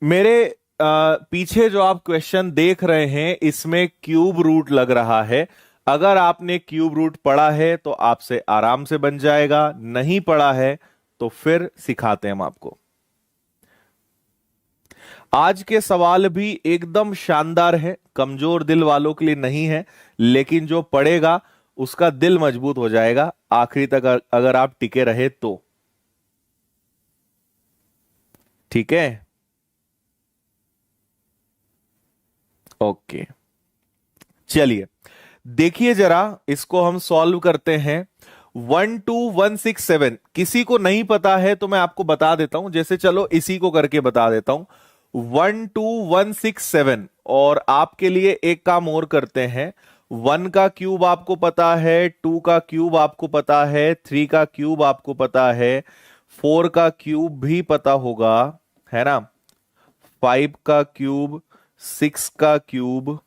मेरे पीछे जो आप क्वेश्चन देख रहे हैं इसमें क्यूब रूट लग रहा है। अगर आपने क्यूब रूट पढ़ा है तो आपसे आराम से बन जाएगा, नहीं पढ़ा है तो फिर सिखाते हैं हम आपको। आज के सवाल भी एकदम शानदार है, कमजोर दिल वालों के लिए नहीं है, लेकिन जो पढ़ेगा उसका दिल मजबूत हो जाएगा आखिरी तक अगर आप टिके रहे तो। ठीक है, ओके, चलिए देखिए जरा इसको हम सॉल्व करते हैं। 12167 किसी को नहीं पता है तो मैं आपको बता देता हूं, जैसे चलो इसी को करके बता देता हूं। 12167 और आपके लिए एक काम और करते हैं। 1 का क्यूब आपको पता है, 2 का क्यूब आपको पता है, 3 का क्यूब आपको पता है, 4 का क्यूब भी पता होगा, है ना, 5 का क्यूब, 6 का क्यूब,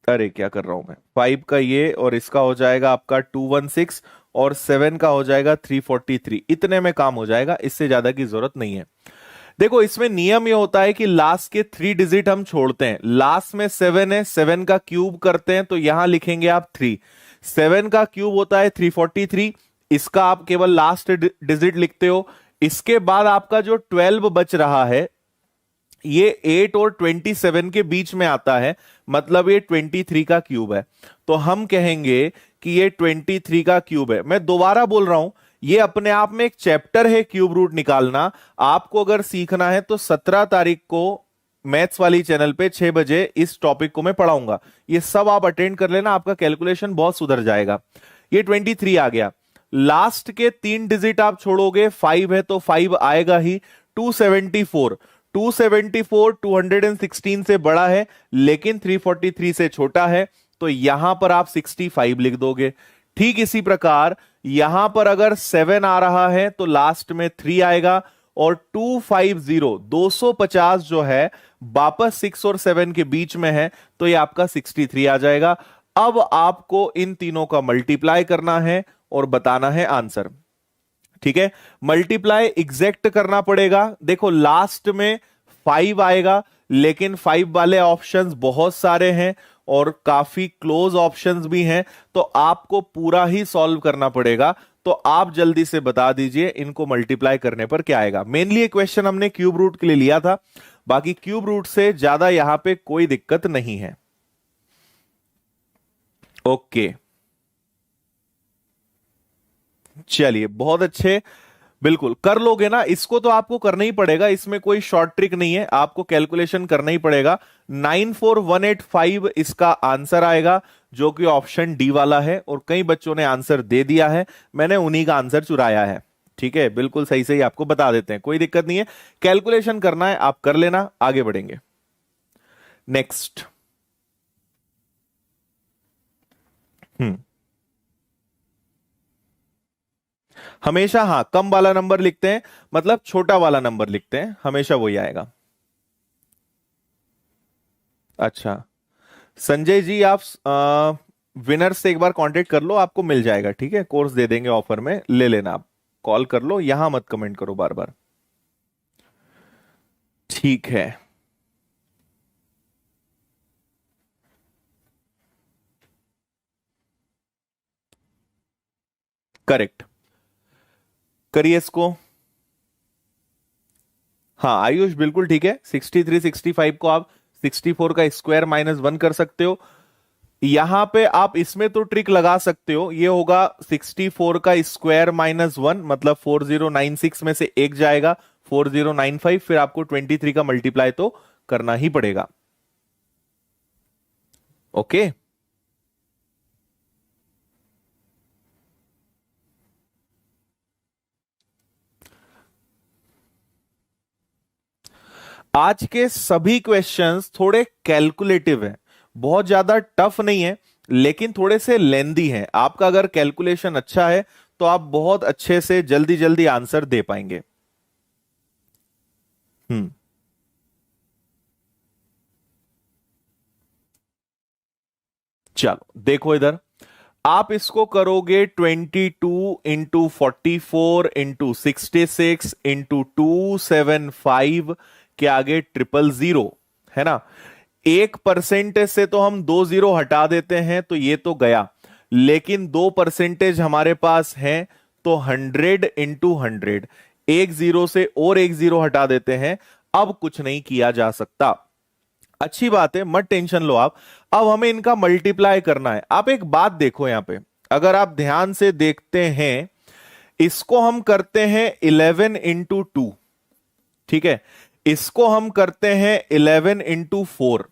अरे क्या कर रहा हूं मैं, 5 का ये और इसका हो जाएगा आपका 216 और 7 का हो जाएगा 343। इतने में काम हो जाएगा, इससे ज्यादा की जरूरत नहीं है। देखो इसमें नियम ये होता है कि लास्ट के 3 डिजिट हम छोड़ते हैं। लास्ट में 7 है, 7 का क्यूब करते हैं तो यहां लिखेंगे आप 3। 7 का क्यूब होता है 343, इसका आप केवल लास्ट डिजिट लिखते हो। इसके बाद आपका जो 12 बच रहा है ये 8 और 27 के बीच में आता है, मतलब ये 23 का क्यूब है। तो हम कहेंगे कि ये 23 का क्यूब है। मैं दोबारा बोल रहा हूं, ये अपने आप में एक चैप्टर है क्यूब रूट निकालना। आपको अगर सीखना है तो 17 तारीख को मैथ्स वाली चैनल पे 6 बजे इस टॉपिक को मैं पढ़ाऊंगा। ये सब आप अटेंड कर लेना, आपका कैलकुलेशन बहुत सुधर जाएगा। ये 23 आ गया। लास्ट के 3 डिजिट आप छोड़ोगे, 5 है तो 5 आएगा ही। 274, 274 216 से बड़ा है लेकिन 343 से छोटा है, तो यहां पर आप 65 लिख दोगे। ठीक इसी प्रकार यहां पर अगर 7 आ रहा है तो लास्ट में 3 आएगा, और 250 250 जो है वापस 6 और 7 के बीच में है तो ये आपका 63 आ जाएगा। अब आपको इन तीनों का मल्टीप्लाई करना है और बताना है आंसर। ठीक है, मल्टीप्लाई एग्जैक्ट करना पड़ेगा। देखो लास्ट में 5 आएगा लेकिन 5 वाले ऑप्शंस बहुत सारे हैं और काफी क्लोज ऑप्शंस भी हैं, तो आपको पूरा ही सॉल्व करना पड़ेगा। तो आप जल्दी से बता दीजिए इनको मल्टीप्लाई करने पर क्या आएगा। मेनली ये क्वेश्चन हमने क्यूब रूट के लिए लिया था, बाकी क्यूब रूट से ज्यादा यहां पे कोई दिक्कत नहीं है। ओके, चलिए बहुत अच्छे, बिल्कुल कर लोगे ना। इसको तो आपको करना ही पड़ेगा, इसमें कोई शॉर्ट ट्रिक नहीं है, आपको कैलकुलेशन करना ही पड़ेगा। 94185 इसका आंसर आएगा, जो कि ऑप्शन डी वाला है। और कई बच्चों ने आंसर दे दिया है, मैंने उन्हीं का आंसर चुराया है। ठीक है, बिल्कुल सही सही आपको बता देते हैं, कोई दिक्कत नहीं है। कैलकुलेशन करना है आप कर लेना, आगे बढ़ेंगे। नेक्स्ट। हम्म, हमेशा हाँ कम वाला नंबर लिखते हैं, मतलब छोटा वाला नंबर लिखते हैं, हमेशा वही आएगा। अच्छा, संजय जी आप विनर से एक बार कांटेक्ट कर लो, आपको मिल जाएगा। ठीक है, कोर्स दे देंगे ऑफर में, ले लेना आप। कॉल कर लो, यहां मत कमेंट करो बार बार। ठीक है, करेक्ट, करिए इसको। हाँ आयुष बिल्कुल ठीक है। 63 65 को आप 64 का स्क्वायर -1 कर सकते हो। यहां पे आप इसमें तो ट्रिक लगा सकते हो, ये होगा 64 का स्क्वायर -1, मतलब 4096 में से एक जाएगा 4095, फिर आपको 23 का मल्टीप्लाई तो करना ही पड़ेगा। ओके, आज के सभी क्वेश्चंस थोड़े कैलकुलेटिव हैं, बहुत ज्यादा टफ नहीं है, लेकिन थोड़े से लेंदी हैं। आपका अगर कैलकुलेशन अच्छा है तो आप बहुत अच्छे से जल्दी जल्दी आंसर दे पाएंगे। हम्म चलो देखो इधर, आप इसको करोगे 22 इंटू 44 इंटू 66 इंटू 275 के आगे 000, है ना। 1% से तो हम 2 जीरो हटा देते हैं तो ये तो गया, लेकिन 2% हमारे पास है तो 100 इंटू 100, एक जीरो से और एक जीरो हटा देते हैं, अब कुछ नहीं किया जा सकता। अच्छी बात है, मत टेंशन लो आप। अब हमें इनका मल्टीप्लाई करना है। आप एक बात देखो यहां पे, अगर आप ध्यान से देखते हैं, इसको हम करते हैं 11 इंटू 2, ठीक है। इसको हम करते हैं 11 इंटू 4।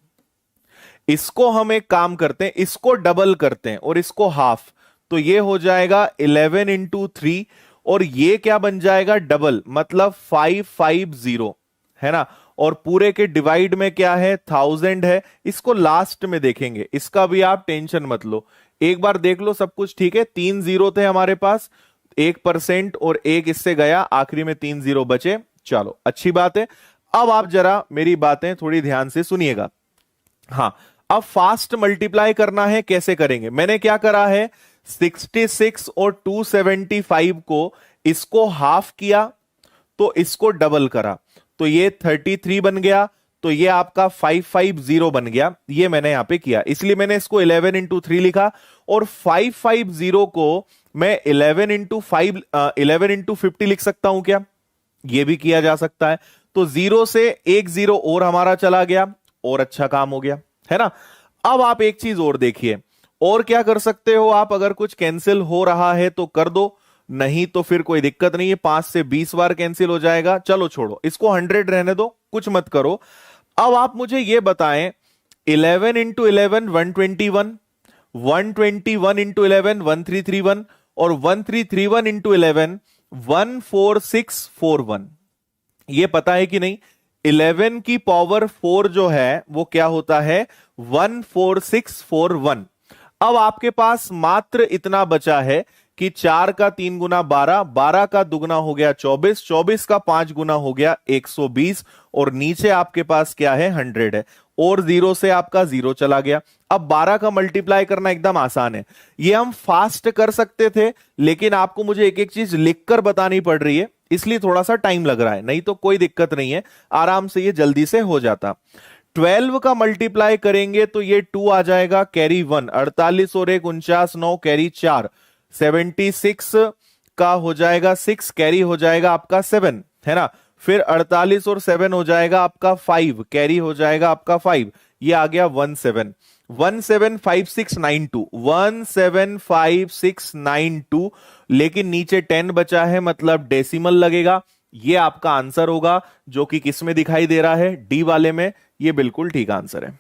इसको हम एक काम करते हैं, इसको डबल करते हैं और इसको हाफ, तो ये हो जाएगा 11 इंटू 3, और ये क्या बन जाएगा, डबल, मतलब 550, है ना। और पूरे के डिवाइड में क्या है, 1000 है। इसको लास्ट में देखेंगे, इसका भी आप टेंशन मत लो, एक बार देख लो सब कुछ ठीक है। 3 जीरो थे हमारे पास, 1% और एक इससे गया, आखिरी में 3 जीरो बचे। चलो अच्छी बात है। अब आप जरा मेरी बातें थोड़ी ध्यान से सुनिएगा। हाँ, अब फास्ट मल्टीप्लाई करना है, कैसे करेंगे, मैंने क्या करा है, 66 और 275 को इसको हाफ किया तो इसको डबल करा, तो ये 33 बन गया, तो ये आपका 550 बन गया। ये मैंने यहां पे किया, इसलिए मैंने इसको 11 इंटू 3 लिखा, और 550 को मैं 11 इंटू 50 लिख सकता हूं क्या, ये भी किया जा सकता है। तो जीरो से एक जीरो और हमारा चला गया, और अच्छा काम हो गया, है ना। अब आप एक चीज और देखिए, और क्या कर सकते हो आप, अगर कुछ कैंसिल हो रहा है तो कर दो, नहीं तो फिर कोई दिक्कत नहीं है, 5 से 20 बार कैंसिल हो जाएगा। चलो छोड़ो, इसको 100 रहने दो, कुछ मत करो। अब आप मुझे यह बताएं, 11 इंटू 11 121, 121 इंटू 11 1331, और 1331 इंटू 11 14641, ये पता है कि नहीं। 11 की पावर 4 जो है वो क्या होता है, 14641। अब आपके पास मात्र इतना बचा है कि 4 का 3 गुना 12, 12 का दुगना हो गया 24, 24 का 5 गुना हो गया 120, और नीचे आपके पास क्या है, 100 है, और जीरो से आपका जीरो चला गया। अब 12 का मल्टीप्लाई करना एकदम आसान है, ये हम फास्ट कर सकते थे, लेकिन आपको मुझे एक एक चीज लिखकर बतानी पड़ रही है, इसलिए थोड़ा सा टाइम लग रहा है, नहीं तो कोई दिक्कत नहीं है, आराम से ये जल्दी से हो जाता। 12 का मल्टीप्लाई करेंगे तो ये 2 आ जाएगा, कैरी 1, 48 और 1 49, 9 कैरी 4, 76 का हो जाएगा 6, कैरी हो जाएगा आपका 7, है ना। फिर 48 और 7 हो जाएगा आपका 5, कैरी हो जाएगा आपका 5, ये आ गया 17, 175692, 175692, लेकिन नीचे 10 बचा है, मतलब डेसिमल लगेगा। ये आपका आंसर होगा, जो कि किस में दिखाई दे रहा है, डी वाले में। ये बिल्कुल ठीक आंसर है।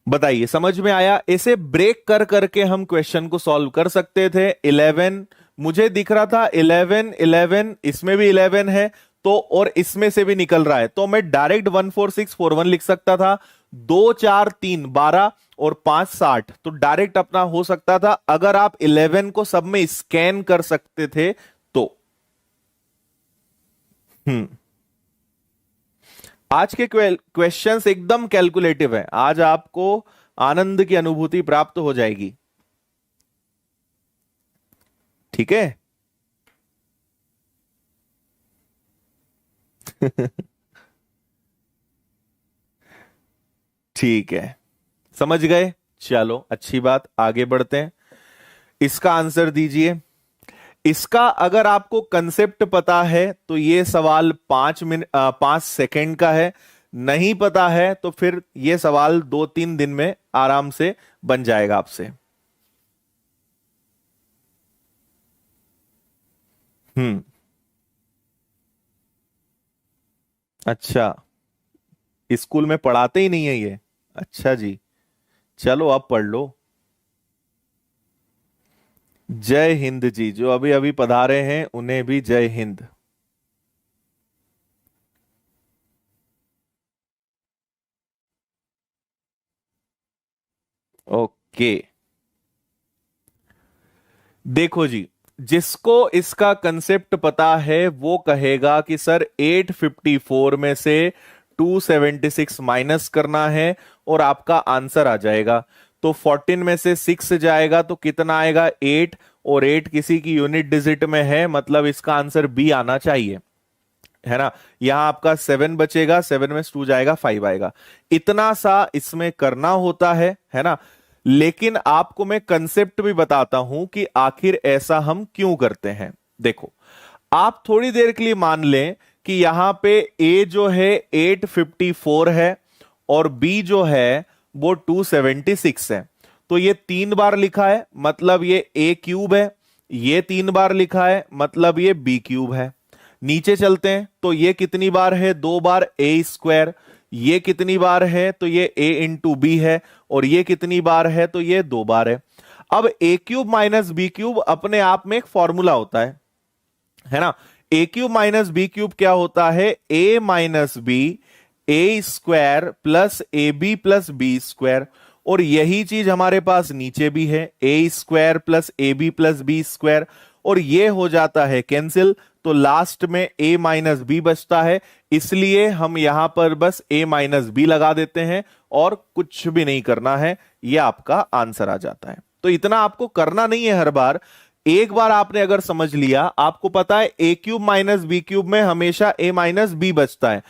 बताइए समझ में आया। इसे ब्रेक कर करके हम क्वेश्चन को सॉल्व कर सकते थे। 11 मुझे दिख रहा था, 11 11 इसमें भी 11 है, तो और इसमें से भी निकल रहा है, तो मैं डायरेक्ट 14641 लिख सकता था। 2 4 3 12 और 5 60, तो डायरेक्ट अपना हो सकता था, अगर आप 11 को सब में स्कैन कर सकते थे तो। हम्म आज के क्वेश्चंस एकदम कैलकुलेटिव है, आज आपको आनंद की अनुभूति प्राप्त हो जाएगी, ठीक है। ठीक है, समझ गए। चलो अच्छी बात, आगे बढ़ते हैं। इसका आंसर दीजिए। इसका अगर आपको कंसेप्ट पता है तो ये सवाल 5 मिनट 5 सेकंड का है, नहीं पता है तो फिर ये सवाल 2-3 दिन में आराम से बन जाएगा आपसे। हम्म अच्छा, स्कूल में पढ़ाते ही नहीं है ये, अच्छा जी, चलो आप पढ़ लो। जय हिंद जी, जो अभी अभी पधारे हैं उन्हें भी जय हिंद। ओके, देखो जी, जिसको इसका कंसेप्ट पता है वो कहेगा कि सर 854 में से 276 माइनस करना है और आपका आंसर आ जाएगा। तो 14 में से 6 जाएगा तो कितना आएगा? 8, और 8 किसी की यूनिट डिजिट में है, मतलब इसका आंसर बी आना चाहिए, है ना। यहां आपका 7 बचेगा, 7 में 2 जाएगा, 5 आएगा। इतना सा इसमें करना होता है ना। लेकिन आपको मैं कंसेप्ट भी बताता हूं कि आखिर ऐसा हम क्यों करते हैं। देखो, आप थोड़ी देर के लिए मान लें कि यहां पे ए जो है 854 है और बी जो है वो 276 है। तो ये 3 बार लिखा है, मतलब ये ए क्यूब है। ये 3 बार लिखा है, मतलब ये बी क्यूब है। नीचे चलते हैं तो ये कितनी बार है? 2 बार ए स्क्वायर। ये कितनी बार है? तो ये ए इंटू बी है। और ये कितनी बार है? तो ये 2 बार है। अब A cube minus B cube अपने आप में एक फॉर्मूला होता है ना। A cube minus B cube क्या होता है? A minus B A square plus A B plus B square. और यही चीज हमारे पास नीचे भी है, A square plus A B plus B square. और ये हो जाता है कैंसिल, तो लास्ट में ए माइनस बी बचता है। इसलिए हम यहां पर बस ए माइनस बी लगा देते हैं और कुछ भी नहीं करना है, यह आपका आंसर आ जाता है। तो इतना आपको करना नहीं है हर बार। एक बार आपने अगर समझ लिया, आपको पता है ए क्यूब माइनस बी क्यूब में हमेशा ए माइनस बी बचता है।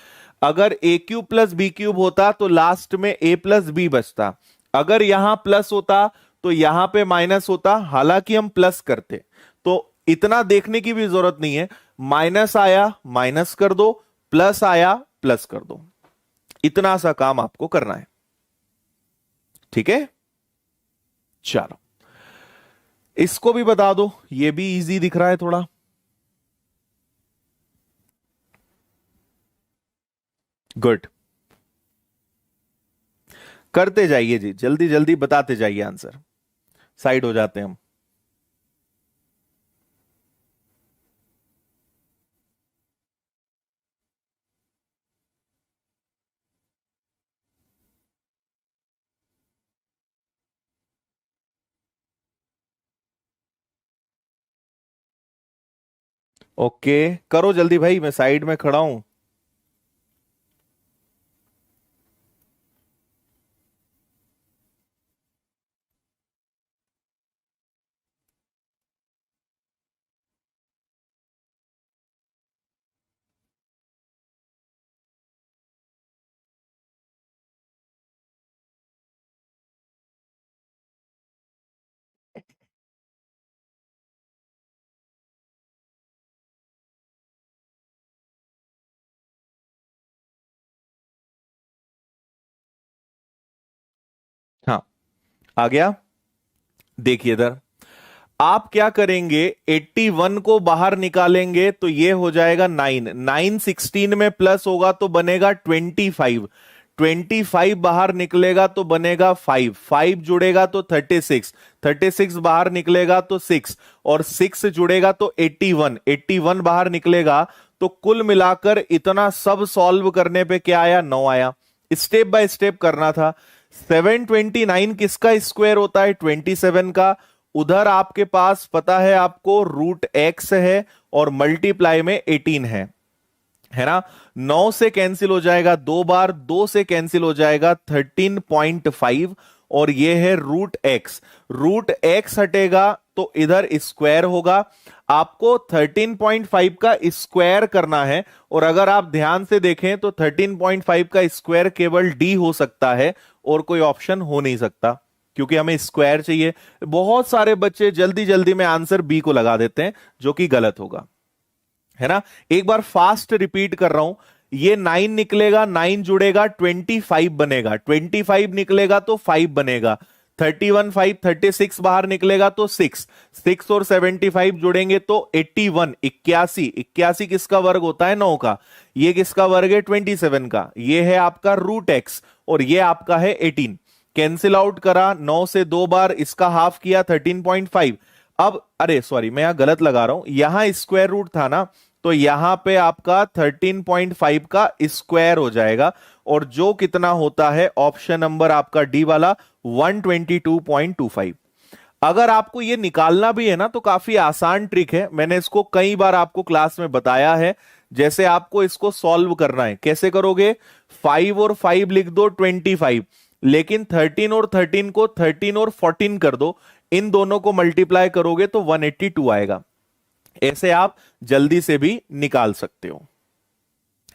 अगर ए क्यूब प्लस बी क्यूब होता तो लास्ट में ए प्लस बी बचता। अगर यहां प्लस होता तो यहां पे माइनस होता, हालांकि हम प्लस करते। तो इतना देखने की भी जरूरत नहीं है, माइनस आया माइनस कर दो, प्लस आया प्लस कर दो। इतना सा काम आपको करना है, ठीक है। चलो, इसको भी बता दो, ये भी इजी दिख रहा है थोड़ा। गुड, करते जाइए जी, जल्दी जल्दी बताते जाइए आंसर, साइड हो जाते हैं हम। ओके, करो जल्दी भाई, मैं साइड में खड़ा हूं। हाँ, आ गया। देखिए इधर, आप क्या करेंगे, 81 को बाहर निकालेंगे तो ये हो जाएगा 9। 9 16 में प्लस होगा तो बनेगा 25। 25 बाहर निकलेगा तो बनेगा 5। 5 जुड़ेगा तो 36। 36 बाहर निकलेगा तो 6, और 6 जुड़ेगा तो 81। 81 बाहर निकलेगा तो कुल मिलाकर इतना सब सॉल्व करने पे क्या आया? 9 आया। स्टेप बाय स्टेप करना था। 729 किसका स्क्वायर होता है? 27 का। उधर आपके पास पता है आपको रूट एक्स है और मल्टीप्लाई में 18 है ना। 9 से कैंसिल हो जाएगा 2 बार, 2 से कैंसिल हो जाएगा 13.5, और ये है रूट एक्स। रूट एक्स हटेगा तो इधर स्क्वायर होगा। आपको 13.5 का स्क्वायर करना है, और अगर आप ध्यान से देखें तो 13.5 का स्क्वायर केवल डी हो सकता है और कोई ऑप्शन हो नहीं सकता, क्योंकि हमें स्क्वायर चाहिए। बहुत सारे बच्चे जल्दी जल्दी में आंसर बी को लगा देते हैं, जो कि गलत होगा, है ना। एक बार फास्ट रिपीट कर रहा हूं, ये 9 निकलेगा, 9 जुड़ेगा 25 बनेगा, 25 निकलेगा तो 5 बनेगा, 31 5, 36 बाहर निकलेगा तो 6, 6 और 75 जुड़ेंगे तो 81, 81। 81 किसका वर्ग होता है? 9 का। ये किसका वर्ग है? 27 का। ये है आपका रूट एक्स, और ये आपका है 18। कैंसिल आउट करा, 9 से 2 बार, इसका हाफ किया 13.5। अब अरे सॉरी, मैं यहां गलत लगा रहा हूं, यहां स्क्वायर रूट था ना, तो यहां पे आपका 13.5 का स्क्वायर हो जाएगा, और जो कितना होता है ऑप्शन नंबर आपका डी वाला 122.25। अगर आपको ये निकालना भी है ना तो काफी आसान ट्रिक है, मैंने इसको कई बार आपको क्लास में बताया है। जैसे आपको इसको सॉल्व करना है, कैसे करोगे, 5 और 5 लिख दो 25, लेकिन 13 और 13 को 13 और 14 कर दो, इन दोनों को मल्टीप्लाई करोगे तो 182 आएगा। ऐसे आप जल्दी से भी निकाल सकते हो,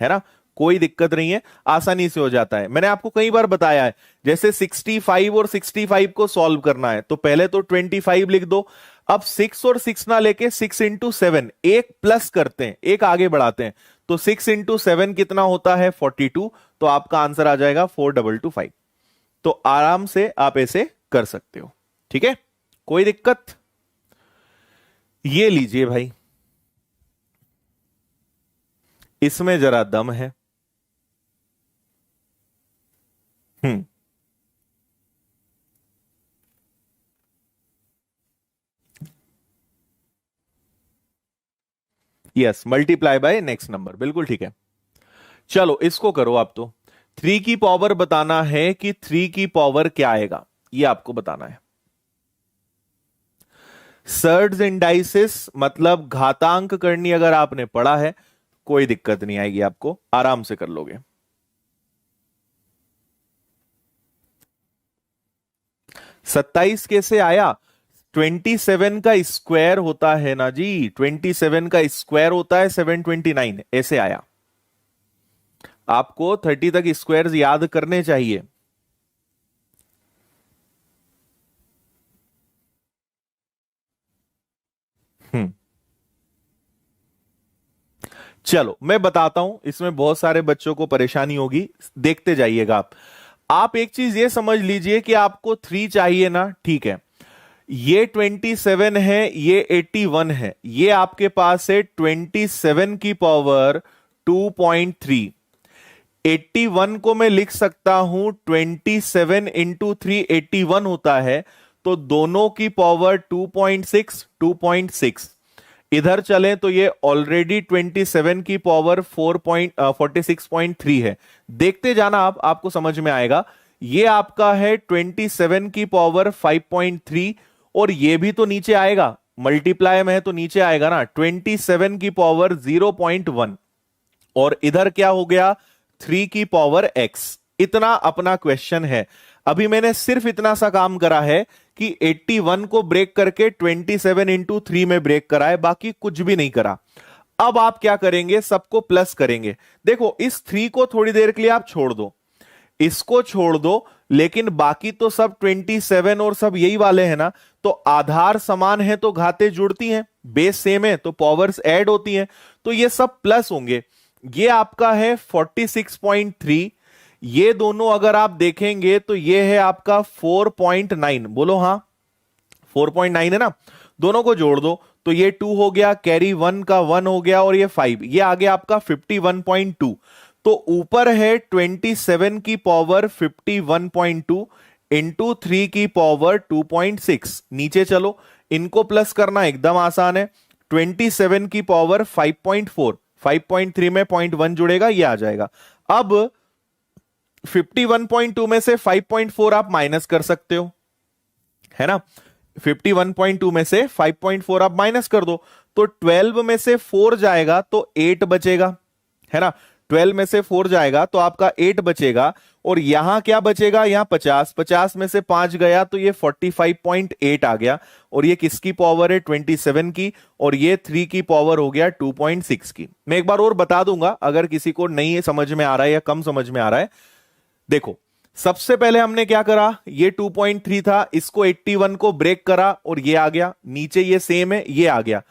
है ना, कोई दिक्कत नहीं है, आसानी से हो जाता है। मैंने आपको कई बार बताया है, जैसे 65 और 65 को सॉल्व करना है तो पहले तो 25 लिख दो। अब 6 और 6 ना लेके 6 इंटू 7, एक प्लस करते हैं, एक आगे बढ़ाते हैं, तो 6 इंटू 7 कितना होता है 42, तो आपका आंसर आ जाएगा 4225। तो आराम से आप ऐसे कर सकते हो, ठीक है, कोई दिक्कत। ये लीजिए भाई, इसमें जरा दम है। Hmm, yes, multiply by next number, बिल्कुल ठीक है। चलो इसको करो आप तो। 3 की पावर बताना है कि 3 की पावर क्या आएगा, ये आपको बताना है। सर्ड्स इंडाइसिस मतलब घातांक करनी, अगर आपने पढ़ा है कोई दिक्कत नहीं आएगी, आपको आराम से कर लोगे। 27 कैसे आया, 27 का स्क्वायर होता है ना जी, 27 का स्क्वायर होता है 729, ऐसे आया। आपको 30 तक स्क्वायर्स याद करने चाहिए। हम्म, चलो मैं बताता हूं, इसमें बहुत सारे बच्चों को परेशानी होगी, देखते जाइएगा आप एक चीज ये समझ लीजिए कि आपको 3 चाहिए ना, ठीक है, ये 27 है, ये 81 है, ये आपके पास है 27 की पावर 2.3। 81 को मैं लिख सकता हूं 27 इंटू 3, 81 होता है, तो दोनों की पावर 2.6, 2.6। इधर चलें तो ये ऑलरेडी 27 की पावर 46.3 है। देखते जाना आप, आपको समझ में आएगा। ये आपका है 27 की पावर 5.3, और ये भी तो नीचे आएगा, मल्टीप्लाई में है तो नीचे आएगा ना, 27 की पावर 0.1, और इधर क्या हो गया 3 की पावर x। इतना अपना क्वेश्चन है। अभी मैंने सिर्फ इतना सा काम करा है कि 81 को ब्रेक करके 27 इंटू 3 में ब्रेक करा है, बाकी कुछ भी नहीं करा। अब आप क्या करेंगे, सबको प्लस करेंगे। देखो इस 3 को थोड़ी देर के लिए आप छोड़ दो, इसको छोड़ दो, लेकिन बाकी तो सब 27 और सब यही वाले हैं ना, तो आधार समान है तो घाते जुड़ती हैं, बेस सेम है तो पावर्स ऐड होती हैं, तो ये सब प्लस होंगे। ये आपका है 46.3, ये दोनों अगर आप देखेंगे तो ये है आपका 4.9, बोलो हाँ 4.9 है ना, दोनों को जोड़ दो तो ये 2 हो गया, कैरी 1 का 1 हो गया, और ये 5, ये आ गया आपका 51.2। तो ऊपर है 27 की पावर 51.2 इंटू 3 की पावर 2.6। नीचे चलो, इनको प्लस करना एकदम आसान है। 27 की पावर 5.4, 5.3 में 0.1 जुड़ेगा, ये आ जाएगा। अब 51.2 में से 5.4 आप माइनस कर सकते हो, है ना, 51.2 में से 5.4 आप माइनस कर दो, तो 12 में से 4 जाएगा तो 8 बचेगा, है ना, 12 में से 4 जाएगा तो आपका 8 बचेगा, और यहां क्या बचेगा, यहां 50, 50 में से 5 गया तो ये 45.8 आ गया, और ये किसकी पावर है 27 की, और ये 3 की पावर हो गया 2.6 की। मैं एक बार और बता दूंगा अगर किसी को नहीं समझ में आ रहा है या कम समझ में आ रहा है। देखो सबसे पहले हमने क्या करा, ये 2.3 था, इसको 81 को ब्रेक करा और ये आ गया, नीचे ये सेम है, ये आ गया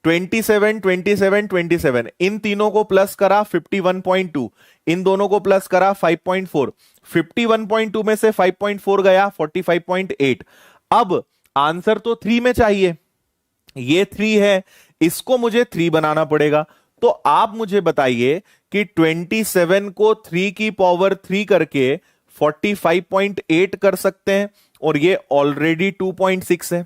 27, 27, 27, इन तीनों को प्लस करा 51.2, इन दोनों को प्लस करा 5.4, 51.2 में से 5.4 गया 45.8। अब आंसर तो 3 में चाहिए, ये 3 है, इसको मुझे 3 बनाना पड़ेगा। तो आप मुझे बताइए कि 27 को 3 की पावर 3 करके 45.8 कर सकते हैं, और ये ऑलरेडी 2.6 है,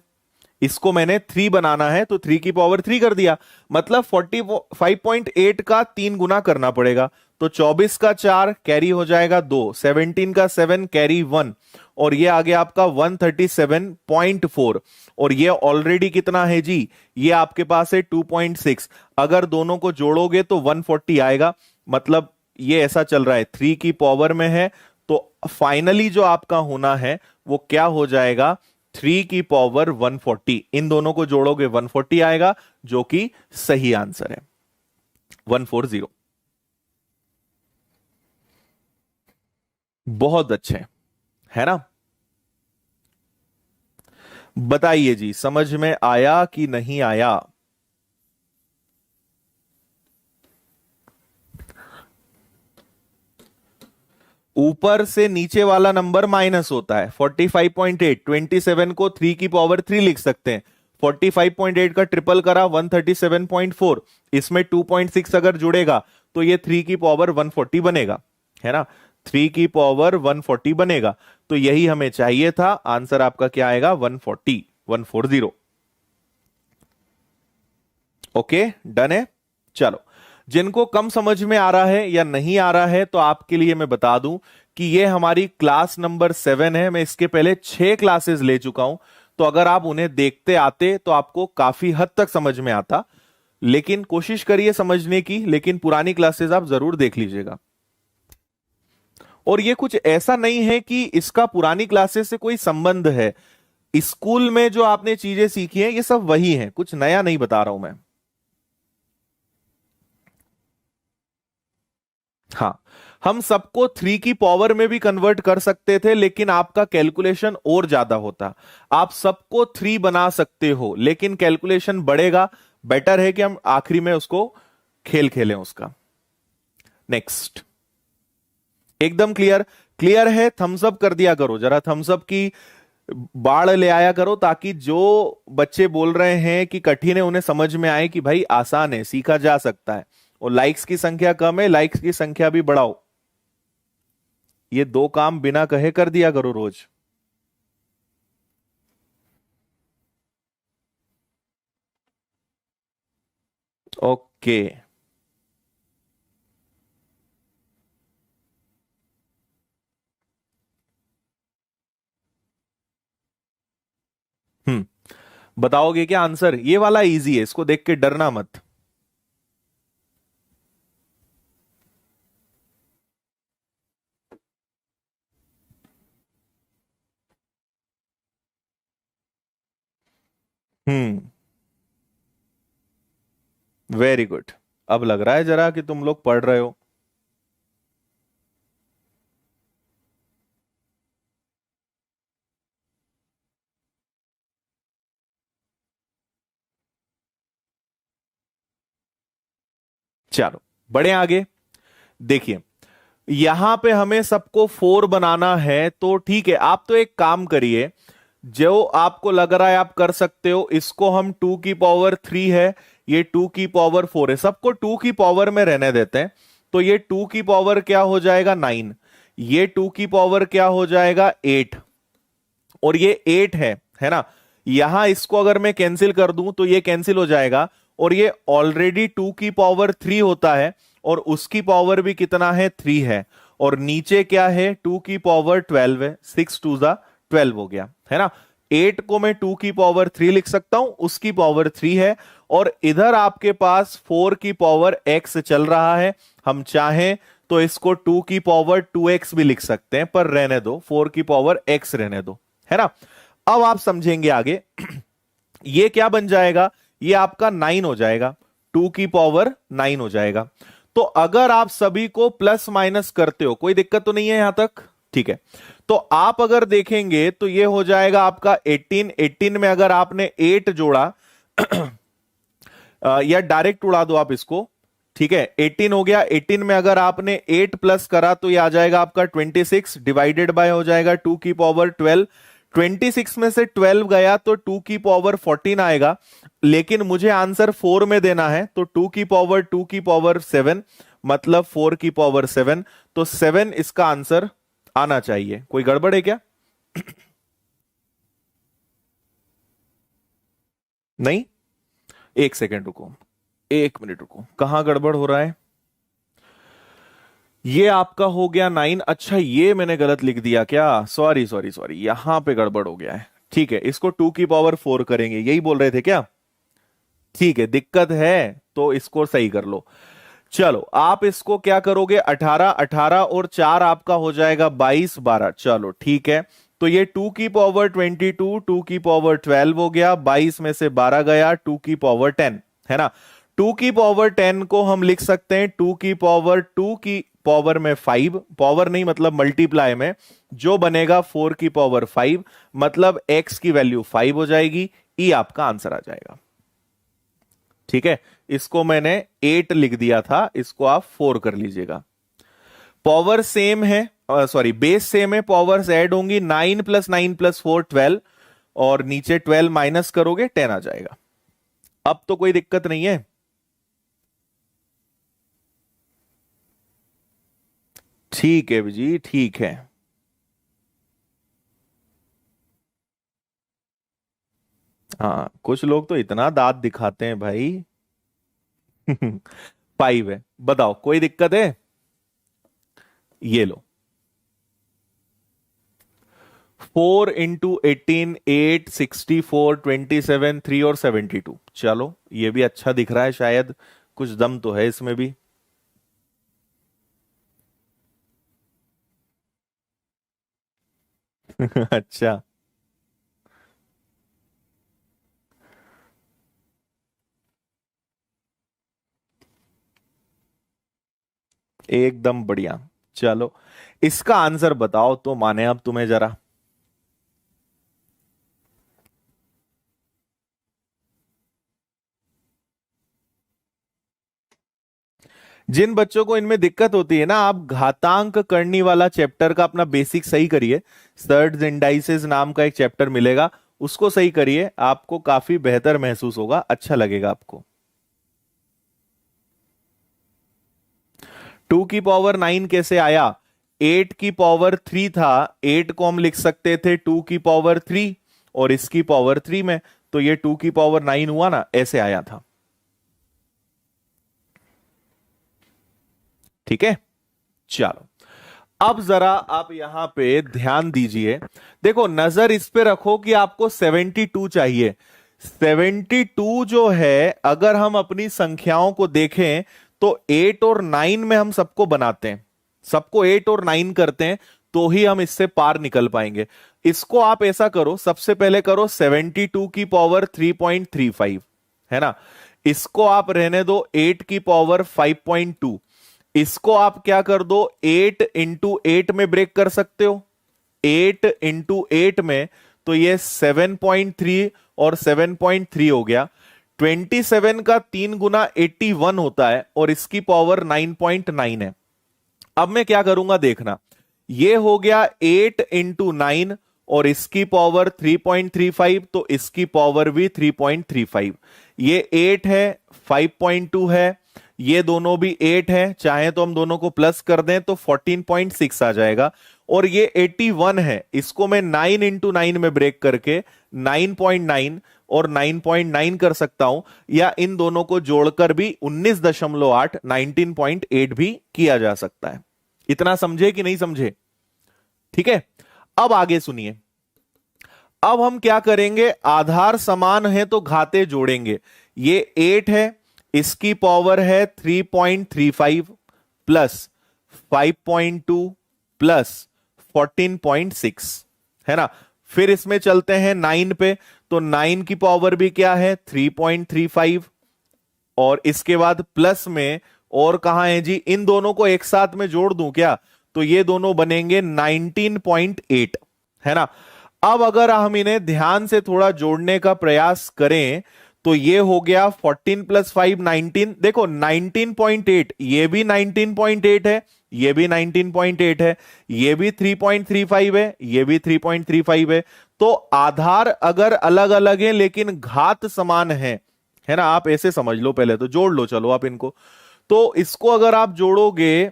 इसको मैंने 3 बनाना है तो 3 की पावर 3 कर दिया, मतलब 45.8 का 3 गुना करना पड़ेगा। तो 24 का 4 कैरी हो जाएगा 2, 17 का 7 कैरी 1, और ये आ गया आपका 137.4। और ये ऑलरेडी कितना है जी, ये आपके पास है 2.6। अगर दोनों को जोड़ोगे तो 140 आएगा, मतलब ये ऐसा चल रहा है 3 की पावर में है। तो फाइनली जो आपका होना है वो क्या हो जाएगा, 3 की पावर 140। इन दोनों को जोड़ोगे 140 आएगा, जो कि सही आंसर है 140। बहुत अच्छे है ना। बताइए जी, समझ में आया कि नहीं आया? ऊपर से नीचे वाला नंबर माइनस होता है। 45.8, 27 को 3 की पावर 3 लिख सकते हैं। 45.8 का ट्रिपल करा 137.4, इसमें 2.6 अगर जुड़ेगा तो ये 3 की पावर 140 बनेगा, है ना। 3 की पावर 140 बनेगा, तो यही हमें चाहिए था। आंसर आपका क्या आएगा, 140, 140। ओके, डन है। चलो, जिनको कम समझ में आ रहा है या नहीं आ रहा है, तो आपके लिए मैं बता दूं कि ये हमारी क्लास नंबर 7 है। मैं इसके पहले 6 क्लासेस ले चुका हूं, तो अगर आप उन्हें देखते आते तो आपको काफी हद तक समझ में आता। लेकिन कोशिश करिए समझने की, लेकिन पुरानी क्लासेस आप जरूर देख लीजिएगा। और ये कुछ ऐसा नहीं है कि इसका पुरानी क्लासेस से कोई संबंध है। स्कूल में जो आपने चीजें सीखी हैं ये सब वही हैं, कुछ नया नहीं बता रहा हूं मैं। हाँ, हम सबको 3 की पावर में भी कन्वर्ट कर सकते थे, लेकिन आपका कैलकुलेशन और ज्यादा होता। आप सबको 3 बना सकते हो, लेकिन कैलकुलेशन बढ़ेगा। बेटर है कि हम आखिरी में उसको खेल खेलें उसका। नेक्स्ट, एकदम क्लियर? क्लियर है? थम्स अप कर दिया करो जरा, थम्स अप की बाढ़ ले आया करो, ताकि जो बच्चे बोल रहे हैं कि कठिन है उन्हें समझ में आए कि भाई आसान है, सीखा जा सकता है। और लाइक्स की संख्या कम है, लाइक्स की संख्या भी बढ़ाओ। ये 2 काम बिना कहे कर दिया करो रोज। ओके। हम्म, बताओगे क्या आंसर? ये वाला इजी है, इसको देख के डरना मत। हम्म, वेरी गुड। अब लग रहा है जरा कि तुम लोग पढ़ रहे हो। चलो, बढ़े आगे। देखिए, यहां पे हमें सबको 4 बनाना है, तो ठीक है, आप तो एक काम करिए, जो आपको लग रहा है आप कर सकते हो। इसको हम 2 की पावर 3 है, ये 2 की पावर 4 है, सबको 2 की पावर में रहने देते हैं। तो ये 2 की पावर क्या हो जाएगा, 9। ये 2 की पावर क्या हो जाएगा, 8। और ये 8 है ना। यहां इसको अगर मैं कैंसिल कर दूं तो ये कैंसिल हो जाएगा, और ये ऑलरेडी 2 की पावर 3 होता है, और उसकी पावर भी कितना है, 3 है। और नीचे क्या है, 2 की पावर 12 है, 6 2 जा 12 हो गया, है ना। 8 को मैं 2 की पावर 3 लिख सकता हूं, उसकी पावर 3 है। और इधर आपके पास 4 की पावर x चल रहा है। हम चाहें तो इसको 2 की पावर 2x भी लिख सकते हैं, पर रहने दो, 4 की पावर x रहने दो, है ना। अब आप समझेंगे आगे। ये क्या बन जाएगा, ये आपका 9 हो जाएगा, 2 की पावर 9 हो जाएगा। तो अगर आप सभी को प्लस माइनस करते हो, कोई दिक्कत तो नहीं है यहां तक? ठीक है। तो आप अगर देखेंगे तो ये हो जाएगा आपका 18। 18 में अगर आपने 8 जोड़ा, या डायरेक्ट उड़ा दो आप इसको, ठीक है। 18 हो गया, 18 में अगर आपने 8 प्लस करा तो ये आ जाएगा आपका 26, डिवाइडेड बाय हो जाएगा 2 की पावर 12। 26 में से 12 गया तो 2 की पावर 14 आएगा, लेकिन मुझे आंसर 4 में देना है, तो 2 की पावर 7, मतलब 4 की पावर 7। तो 7 इसका आंसर आना चाहिए। कोई गड़बड़ है क्या? नहीं, एक सेकेंड रुको, एक मिनट रुको, कहां गड़बड़ हो रहा है? ये आपका हो गया 9। अच्छा, ये मैंने गलत लिख दिया क्या? सॉरी सॉरी सॉरी, यहां पे गड़बड़ हो गया है। ठीक है, इसको 2 की पावर 4 करेंगे, यही बोल रहे थे क्या? ठीक है, दिक्कत है तो इसको सही कर लो। चलो, आप इसको क्या करोगे, 18, 18 और 4 आपका हो जाएगा 22, 12। चलो ठीक है, तो ये 2 की पावर 22, 2 की पावर 12 हो गया, 22 में से 12 गया, 2 की पावर 10, है ना। 2 की पावर 10 को हम लिख सकते हैं 2 की पावर 2 की पावर में 5, पावर नहीं मतलब मल्टीप्लाई में, जो बनेगा 4 की पावर 5, मतलब x की वैल्यू 5 हो जाएगी। ई आपका आंसर आ जाएगा। ठीक है, इसको मैंने 8 लिख दिया था, इसको आप 4 कर लीजिएगा। पावर सेम है, सॉरी बेस सेम है, पावर्स ऐड होंगी, 9 + 9 + 4 12, और नीचे 12 माइनस करोगे 10 आ जाएगा। अब तो कोई दिक्कत नहीं है। ठीक है जी, ठीक है। हाँ, कुछ लोग तो इतना दांत दिखाते हैं भाई। 5 है, बताओ कोई दिक्कत है? ये लो, 4 × 18, 8, 64, 27, 3 और 72। चलो, ये भी अच्छा दिख रहा है, शायद कुछ दम तो है इसमें भी। अच्छा, एकदम बढ़िया। चलो, इसका आंसर बताओ तो माने अब तुम्हें जरा। जिन बच्चों को इनमें दिक्कत होती है ना, आप घातांक करनी वाला चैप्टर का अपना बेसिक सही करिए। सर्ड्स इंडाइसेस नाम का एक चैप्टर मिलेगा, उसको सही करिए, आपको काफी बेहतर महसूस होगा, अच्छा लगेगा आपको। 2 की पावर 9 कैसे आया? 8 की पावर 3 था, 8 को हम लिख सकते थे 2 की पावर 3, और इसकी पावर 3 में, तो ये 2 की पावर 9 हुआ ना, ऐसे आया था। ठीक है, चलो, अब जरा आप यहां पे ध्यान दीजिए। देखो, नजर इस पे रखो कि आपको 72 चाहिए। 72 जो है, अगर हम अपनी संख्याओं को देखें तो 8 और 9 में हम सबको बनाते हैं, सबको 8 और 9 करते हैं, तो ही हम इससे पार निकल पाएंगे। इसको आप ऐसा करो, सबसे पहले करो 72 की पावर 3.35, है ना। इसको आप रहने दो 8 की पावर 5.2। इसको आप क्या कर दो, 8 × 8 में ब्रेक कर सकते हो, 8 × 8 में, तो ये 7.3 और 7.3 हो गया। 27 का 3 × 81 होता है, और इसकी पावर 9.9 है। अब मैं क्या करूंगा देखना, ये हो गया 8 × 9, और इसकी पावर 3.35, तो इसकी पावर भी 3.35। ये 8 है, 5.2 है, ये दोनों भी 8 है, चाहे तो हम दोनों को प्लस कर दें तो 14.6 आ जाएगा। और ये 81 है, इसको मैं 9 × 9 में ब्रेक करके 9.9 और 9.9 कर सकता हूं, या इन दोनों को जोड़कर भी 19.8, 19.8 भी किया जा सकता है। इतना समझे कि नहीं समझे? ठीक है, अब आगे सुनिए। अब हम क्या करेंगे, आधार समान है तो घाते जोड़ेंगे। ये 8 है, इसकी पावर है 3.35 प्लस 5.2 प्लस 14.6, है ना। फिर इसमें चलते हैं 9 पे, तो 9 की पावर भी क्या है 3.35, और इसके बाद प्लस में, और कहां है जी, इन दोनों को एक साथ में जोड़ दूं क्या, तो ये दोनों बनेंगे 19.8, है ना। अब अगर हम इन्हें ध्यान से थोड़ा जोड़ने का प्रयास करें, तो ये हो गया 14 + 5 19। देखो 19.8, ये भी 19.8 है, ये भी 19.8 है, ये भी 3.35 है, ये भी 3.35 है। तो आधार अगर अलग अलग है लेकिन घात समान है ना। आप ऐसे समझ लो, पहले तो जोड़ लो, चलो आप इनको। तो इसको अगर आप जोड़ोगे,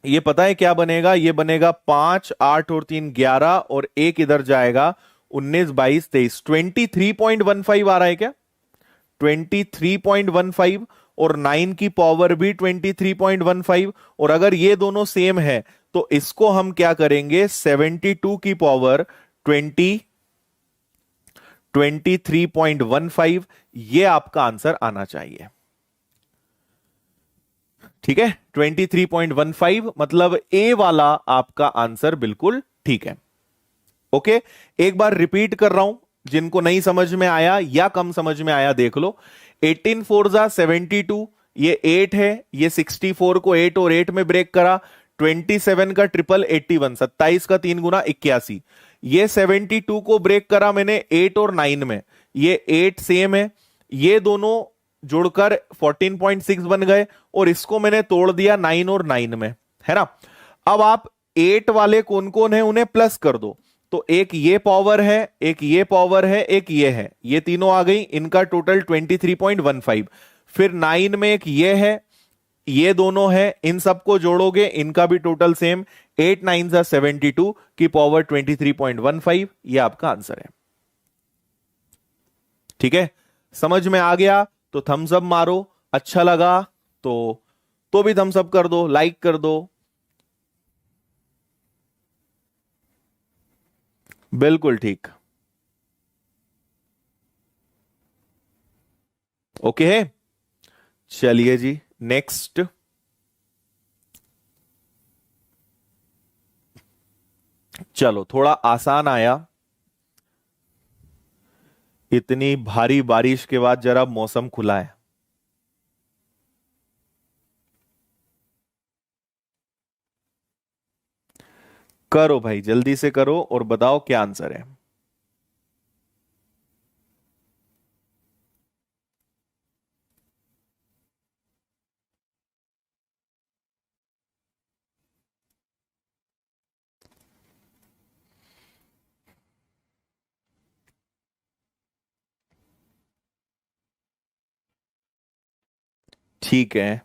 ये पता है क्या बनेगा, ये बनेगा 5, 8 और 3 11, और एक इधर जाएगा 19, 22, 23, 23.15 आ रहा है क्या? 23.15 और 9 की पावर भी 23.15, और अगर ये दोनों सेम है तो इसको हम क्या करेंगे, 72 की पावर 23.15, ये आपका आंसर आना चाहिए। ठीक है, 23.15 मतलब ए वाला आपका आंसर बिल्कुल ठीक है। ओके, एक बार रिपीट कर रहा हूं, जिनको नहीं समझ में आया या कम समझ में आया देख लो। 18 4 जा 72, ये 8 है, ये 64 को 8 और 8 में ब्रेक करा, 27 का ट्रिपल 81, 27 का 3 गुना 81, ये 72 को ब्रेक करा मैंने 8 और 9 में, ये 8 सेम है, ये दोनों जुड़कर 14.6 बन गए, और इसको मैंने तोड़ दिया 9 और 9 में, है ना। अब आप 8 वाले कौन कौन है उन्हें प्लस कर दो, तो एक ये पावर है, एक ये पावर है, एक ये है, ये तीनों आ गई, इनका टोटल 23.15। फिर 9 में एक ये है, ये दोनों है, इन सबको जोड़ोगे, इनका भी टोटल सेम, 8 9 जा 72 की पावर 23.15, ये आपका आंसर है। ठीक है, समझ में आ गया तो थम्स अप मारो, अच्छा लगा तो भी थम्स अप कर दो, लाइक कर दो। बिल्कुल ठीक, ओके है। चलिए जी, नेक्स्ट। चलो, थोड़ा आसान आया, इतनी भारी बारिश के बाद जरा मौसम खुला है। करो भाई, जल्दी से करो और बताओ क्या आंसर है। ठीक है,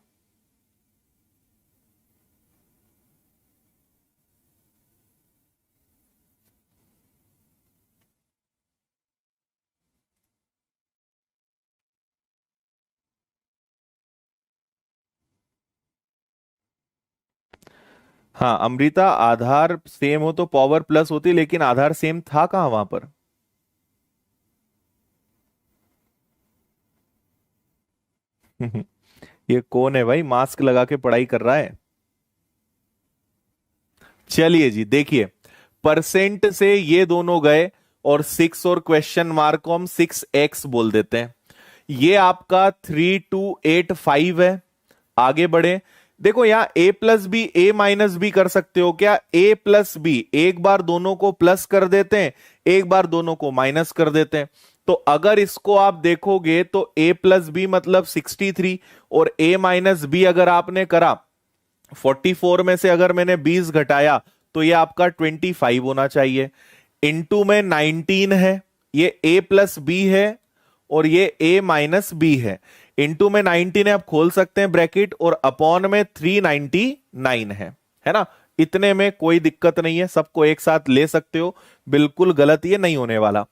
हाँ अमृता, आधार सेम हो तो पावर प्लस होती, लेकिन आधार सेम था कहां वहां पर। ये कौन है भाई, मास्क लगा के पढ़ाई कर रहा है। चलिए जी, देखिए, परसेंट से ये दोनों गए, और 6 और क्वेश्चन मार्क को हम 6x बोल देते हैं। ये आपका 3285 है। आगे बढ़े, देखो यहां a plus B, a minus B कर सकते हो क्या, a प्लस बी, एक बार दोनों को प्लस कर देते हैं, एक बार दोनों को माइनस कर देते हैं। तो अगर इसको आप देखोगे तो a प्लस बी मतलब 63, और a माइनस बी अगर आपने करा, 44 में से अगर मैंने 20 घटाया तो ये आपका 25 होना चाहिए। इनटू में 19 है, ये a प्लस बी है और ये a माइनस बी है। इनटू में 19 है, आप खोल सकते हैं ब्रैकेट, और अपॉन में 399 है ना। इतने में कोई दिक्कत नहीं है, सबको एक साथ ले सकते हो, बिल्कुल गलत ये नहीं होने वाला।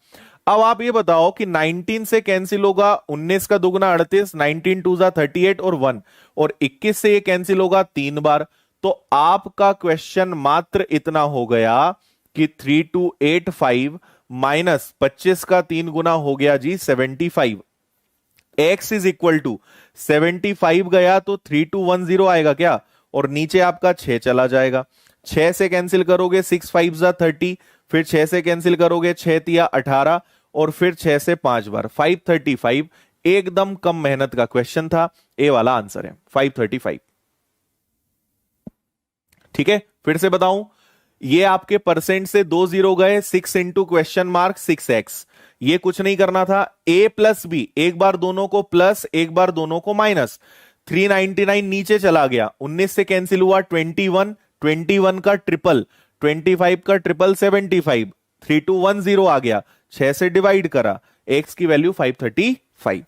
अब आप ये बताओ कि 19 से कैंसिल होगा 19 का दुगना 38, 19 टू जा 38 और 1, और 21 से ये कैंसिल होगा 3 बार। तो आपका क्वेश्चन मात्र इतना हो गया कि 3285 माइनस 25 का 3 गुना हो गया जी 75। x इज इक्वल टू 75 गया तो 3210 आएगा क्या, और नीचे आपका 6 चला जाएगा। 6 से कैंसिल करोगे 6 5 जा 30, फिर 6 से कैंसिल करोगे 6 तिया 18, और फिर 6 से 5 बार 535। एकदम कम मेहनत का क्वेश्चन था, ए वाला आंसर है 535। ठीक है, फिर से बताऊं, ये आपके परसेंट से 2 जीरो गए, 6 इंटू क्वेश्चन मार्क 6x, ये कुछ नहीं करना था, a प्लस बी, एक बार दोनों को प्लस, एक बार दोनों को माइनस, 399 नीचे चला गया, 19 से कैंसिल हुआ 21, 21 का ट्रिपल, 25 का ट्रिपल 75, 3210 आ गया, 6 से डिवाइड करा, x की वैल्यू 535।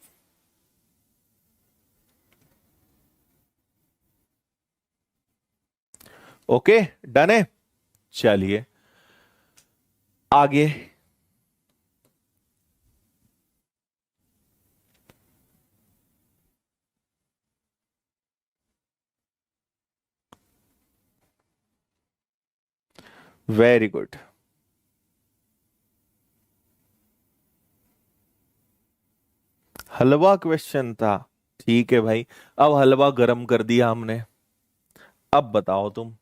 ओके, डन है। चलिए आगे, वेरी गुड। हलवा क्वेश्चन था। ठीक है भाई, अब हलवा गरम कर दिया हमने। अब बताओ तुम।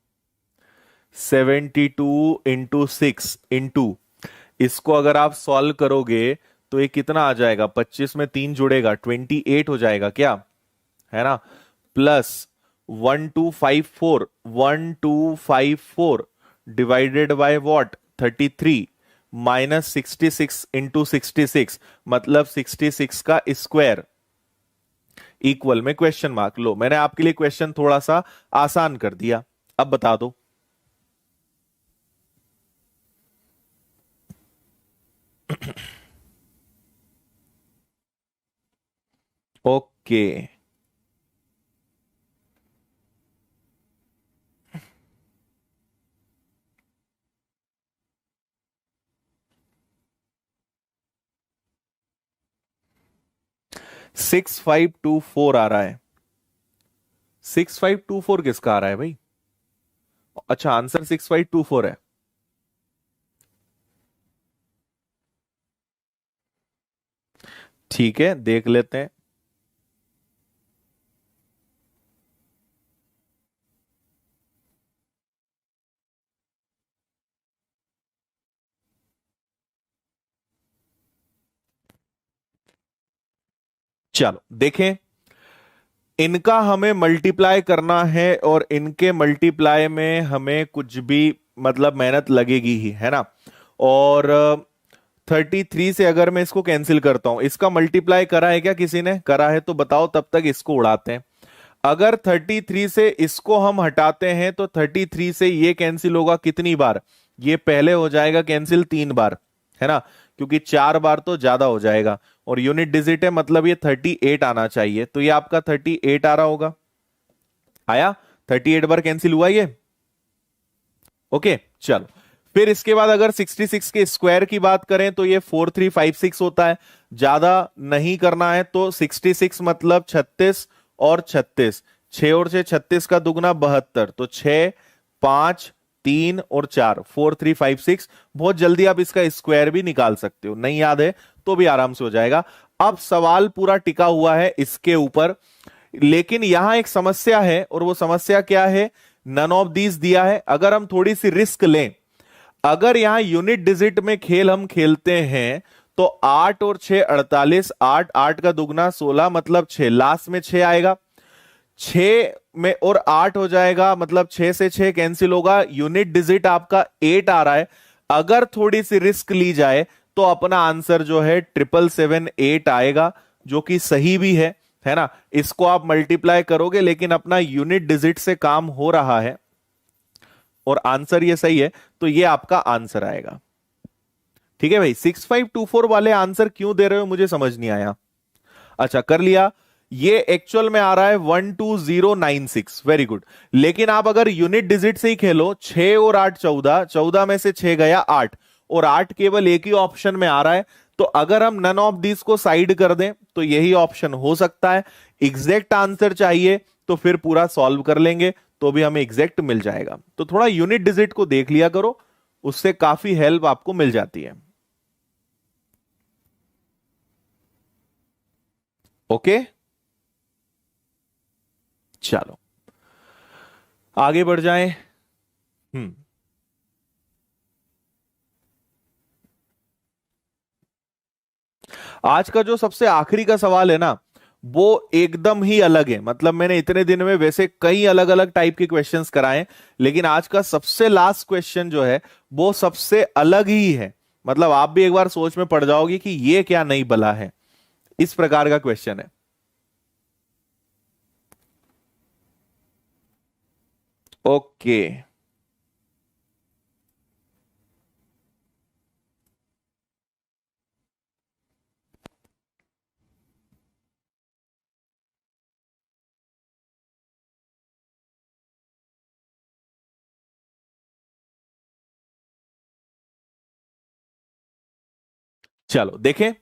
72 इंटू 6 इंटू, इसको अगर आप सॉल्व करोगे तो ये कितना आ जाएगा? 25 में 3 जुड़ेगा, 28 हो जाएगा क्या, है ना? Plus 1254 divided by what, 33, minus 66 into 66, मतलब 66 का स्क्वायर, इक्वल में क्वेश्चन मार्क। लो, मैंने आपके लिए क्वेश्चन थोड़ा सा आसान कर दिया। अब बता दो। ओके, 6524 आ रहा है। 6524 किसका आ रहा है भाई? अच्छा, आंसर 6524 है। ठीक है, देख लेते हैं। चलो देखें, इनका हमें मल्टीप्लाई करना है और इनके मल्टीप्लाई में हमें कुछ भी मतलब मेहनत लगेगी ही, है ना? और 33 से अगर मैं इसको कैंसिल करता हूं, इसका मल्टीप्लाई करा है क्या किसी ने? करा है तो बताओ, तब तक इसको उड़ाते हैं। अगर 33 से इसको हम हटाते हैं तो 33 से ये कैंसिल होगा कितनी बार? ये पहले हो जाएगा कैंसिल 3 बार, है ना? क्योंकि 4 बार तो ज्यादा हो जाएगा, और यूनिट डिजिट है मतलब ये 38 आना चाहिए, तो ये आपका 38 आ रहा होगा। आया? 38 बार कैंसिल हुआ ये। ओके, चलो। फिर इसके बाद अगर 66 के स्क्वायर की बात करें तो ये 4356 होता है। ज्यादा नहीं करना है तो 66 मतलब 36 और 36, 6 और 6 36 का दुगना 72, तो 6 5 3 और 4 4356। बहुत जल्दी आप इसका स्क्वायर भी निकाल सकते हो, नहीं याद है तो भी आराम से हो जाएगा। अब सवाल पूरा टिका हुआ है इसके ऊपर, लेकिन यहां एक समस्या है, और वो समस्या क्या है? नन ऑफ दीज दिया है। अगर हम थोड़ी सी रिस्क लें, अगर यहां यूनिट डिजिट में खेल हम खेलते हैं तो 8 और 6 48, 8 8 का दुगना 16 मतलब 6, लास्ट में 6 आएगा, 6 में और 8 हो जाएगा, मतलब 6 से 6 कैंसिल होगा, यूनिट डिजिट आपका 8 आ रहा है। अगर थोड़ी सी रिस्क ली जाए तो अपना आंसर जो है 7778 आएगा, जो कि सही भी है ना? इसको आप मल्टीप्लाई करोगे, लेकिन अपना यूनिट डिजिट से काम हो रहा है और आंसर ये सही है, तो ये आपका आंसर आएगा। ठीक है भाई, 6524 वाले आंसर क्यों दे रहे हो मुझे समझ नहीं आया। अच्छा, कर लिया। ये एक्चुअल में आ रहा है 12096, वेरी गुड। लेकिन आप अगर यूनिट डिजिट से ही खेलो, 6 और 8 14, 14 में से 6 गया 8, और 8 केवल एक ही ऑप्शन में आ रहा है, तो अगर हम नन ऑफ दिस को साइड कर दें तो यही ऑप्शन हो सकता है। एग्जैक्ट आंसर चाहिए तो फिर पूरा सॉल्व कर लेंगे तो भी हमें एग्जैक्ट मिल जाएगा। तो थोड़ा यूनिट डिजिट को देख लिया करो, उससे काफी हेल्प आपको मिल जाती है। ओके, चलो आगे बढ़ जाएं। हम्म आज का जो सबसे आखिरी का सवाल है ना, वो एकदम ही अलग है। मतलब मैंने इतने दिन में वैसे कई अलग अलग टाइप के क्वेश्चंस कराए, लेकिन आज का सबसे लास्ट क्वेश्चन जो है वो सबसे अलग ही है। मतलब आप भी एक बार सोच में पड़ जाओगे कि ये क्या नई बला है, इस प्रकार का क्वेश्चन है। ओके, चलो देखें।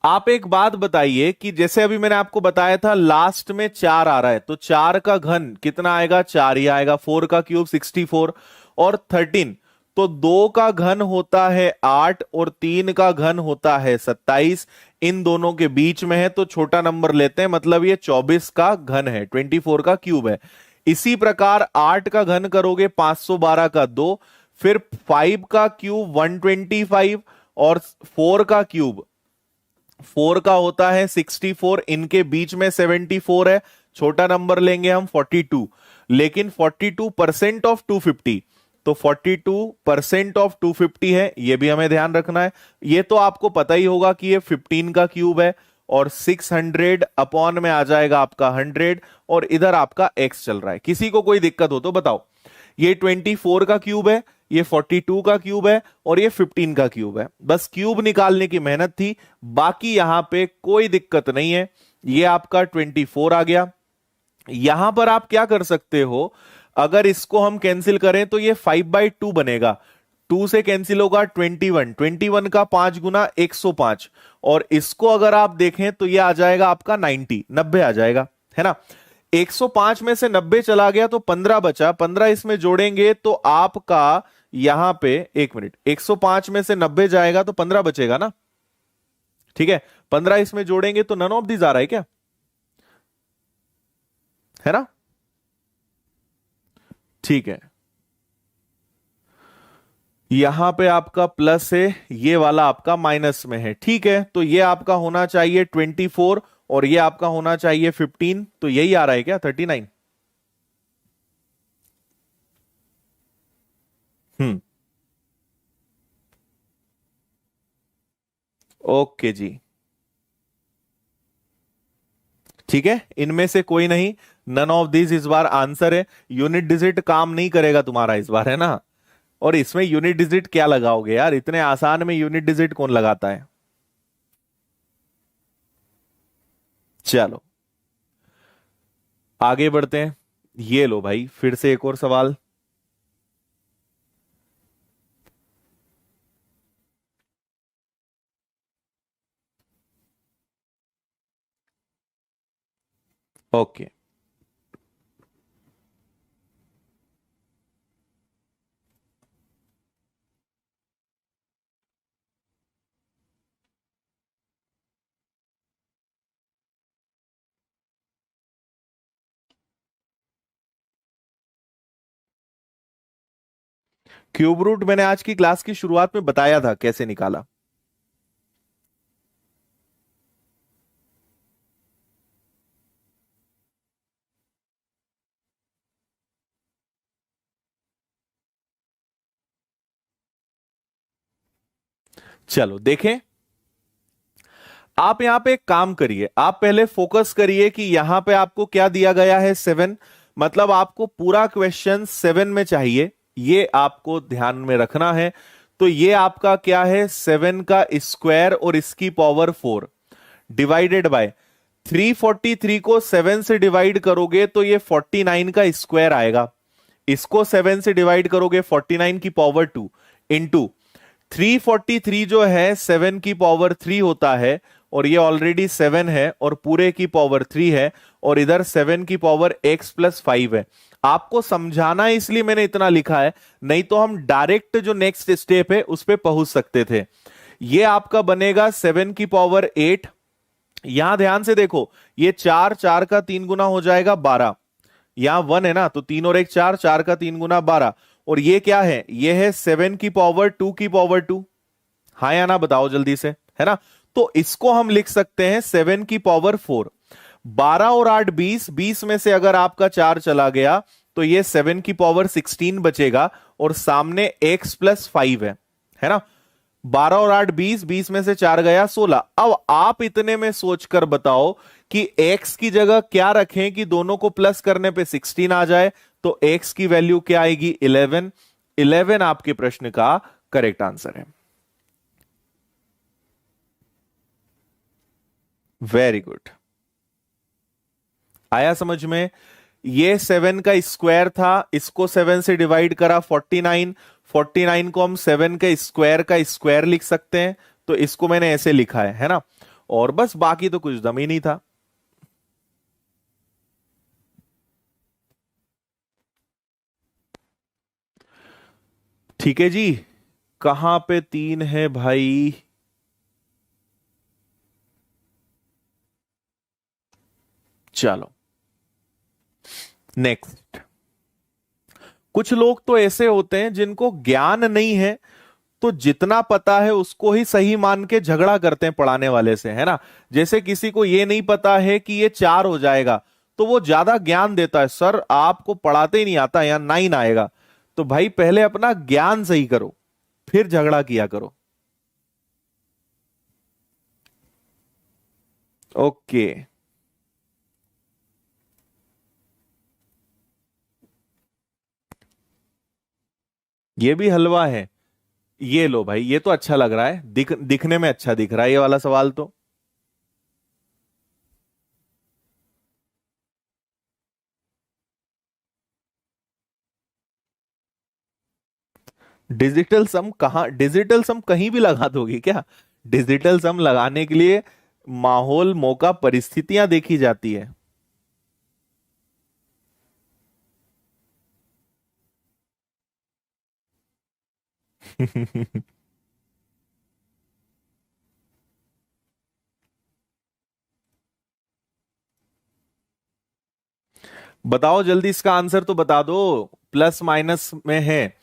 आप एक बात बताइए कि जैसे अभी मैंने आपको बताया था लास्ट में 4 आ रहा है, तो 4 का घन कितना आएगा? 4 ही आएगा। 4 का क्यूब 64, और 13, तो 2 का घन होता है 8 और 3 का घन होता है 27। इन दोनों के बीच में है तो छोटा नंबर लेते हैं, मतलब ये 24 का घन है, 24 का क्यूब है। इसी प्रकार 8 का घन करोगे 512 का 2, फिर 5 का क्यूब 125 और 4 का क्यूब 4 का होता है 64, इनके बीच में 74 है, छोटा नंबर लेंगे हम 42। लेकिन 42% ऑफ 250, तो 42% ऑफ 250 है, ये भी हमें ध्यान रखना है। ये तो आपको पता ही होगा कि ये 15 का क्यूब है और 600 अपॉन में आ जाएगा आपका 100, और इधर आपका x चल रहा है। किसी को कोई दिक्कत हो तो बताओ। ये 24 का क्यूब है, ये 42 का क्यूब है और ये 15 का क्यूब है। बस क्यूब निकालने की मेहनत थी, बाकी यहां पे कोई दिक्कत नहीं है। ये आपका 24 आ गया। यहां पर आप क्या कर सकते हो, अगर इसको हम कैंसिल करें तो ये 5/2 बनेगा। 2 से कैंसिल होगा 21, 21 का 5 गुना 105, और इसको अगर आप देखें तो ये आ जाएगा आपका 90 आ जाएगा, है ना। 105 में से 90 चला गया तो 15 बचा, 15 इसमें जोड़ेंगे तो आपका यहां पे, एक मिनट, 105 में से 90 जाएगा तो 15 बचेगा ना, ठीक है। 15 इसमें जोड़ेंगे तो नन ऑफ दीज आ रहा है क्या, है ना, ठीक है। यहां पे आपका प्लस है, ये वाला आपका माइनस में है, ठीक है। तो ये आपका होना चाहिए 24 और ये आपका होना चाहिए 15, तो यही आ रहा है क्या 39। हम्म, ओके जी, ठीक है। इनमें से कोई नहीं, नन ऑफ दिस इस बार आंसर है। यूनिट डिजिट काम नहीं करेगा तुम्हारा इस बार, है ना। और इसमें यूनिट डिजिट क्या लगाओगे यार, इतने आसान में यूनिट डिजिट कौन लगाता है। चलो आगे बढ़ते हैं। ये लो भाई, फिर से एक और सवाल। ओके, क्यूब रूट मैंने आज की क्लास की शुरुआत में बताया था कैसे निकाला। चलो देखें, आप यहां पे एक काम करिए, आप पहले फोकस करिए कि यहां पे आपको क्या दिया गया है 7, मतलब आपको पूरा क्वेश्चन 7 में चाहिए, ये आपको ध्यान में रखना है। तो ये आपका क्या है, 7 का स्क्वायर और इसकी पावर 4 डिवाइडेड बाय 343 को 7 से डिवाइड करोगे तो ये 49 का स्क्वायर आएगा। इसको 7 से डिवाइड करोगे 49 की पावर 2 इंटू 343 जो है 7 की पावर 3 होता है, और ये ऑलरेडी 7 है और पूरे की पावर 3 है, और इधर 7 की पावर x+5 है। आपको समझाना है इसलिए मैंने इतना लिखा है, नहीं तो हम डायरेक्ट जो नेक्स्ट स्टेप है उस पर पहुंच सकते थे। ये आपका बनेगा 7 की पावर 8। यहां ध्यान से देखो, ये 4 4 का 3 गुना हो जाएगा 12, यहां 1 है ना, तो 3 और 1 4, 4 का 3 गुना 12, और ये क्या है, ये है 7 की पावर 2 की पावर 2, हाँ या ना बताओ जल्दी से, है ना। तो इसको हम लिख सकते हैं 7 की पावर 4। 12 और 8 20, 20 में से अगर आपका 4 चला गया तो ये 7 की पावर 16 बचेगा, और सामने x+5 है ना। 12 और 8 20, 20 में से 4 गया 16। अब आप इतने में सोचकर बताओ कि x की जगह क्या रखें कि दोनों को प्लस करने पे 16 आ जाए, तो x की वैल्यू क्या आएगी 11। 11 आपके प्रश्न का करेक्ट आंसर है। वेरी गुड, आया समझ में। ये 7 का स्क्वायर था, इसको 7 से डिवाइड करा 49, 49 को हम 7 के स्क्वायर का स्क्वायर लिख सकते हैं, तो इसको मैंने ऐसे लिखा है ना। और बस बाकी तो कुछ दम ही नहीं था। ठीक है जी। कहां पे 3 है भाई? चलो नेक्स्ट। कुछ लोग तो ऐसे होते हैं जिनको ज्ञान नहीं है, तो जितना पता है उसको ही सही मान के झगड़ा करते हैं पढ़ाने वाले से, है ना। जैसे किसी को ये नहीं पता है कि ये 4 हो जाएगा, तो वो ज्यादा ज्ञान देता है, सर आपको पढ़ाते ही नहीं आता, या 9 आएगा। तो भाई पहले अपना ज्ञान सही करो, फिर झगड़ा किया करो। ओके। ये भी हलवा है। ये लो भाई, ये तो अच्छा लग रहा है, दिखने में अच्छा दिख रहा है ये वाला सवाल तो। डिजिटल सम कहाँ? डिजिटल सम कहीं भी लगा दोगी क्या? डिजिटल सम लगाने के लिए माहौल, मौका, परिस्थितियां देखी जाती है। बताओ जल्दी, इसका आंसर तो बता दो। प्लस माइनस में है।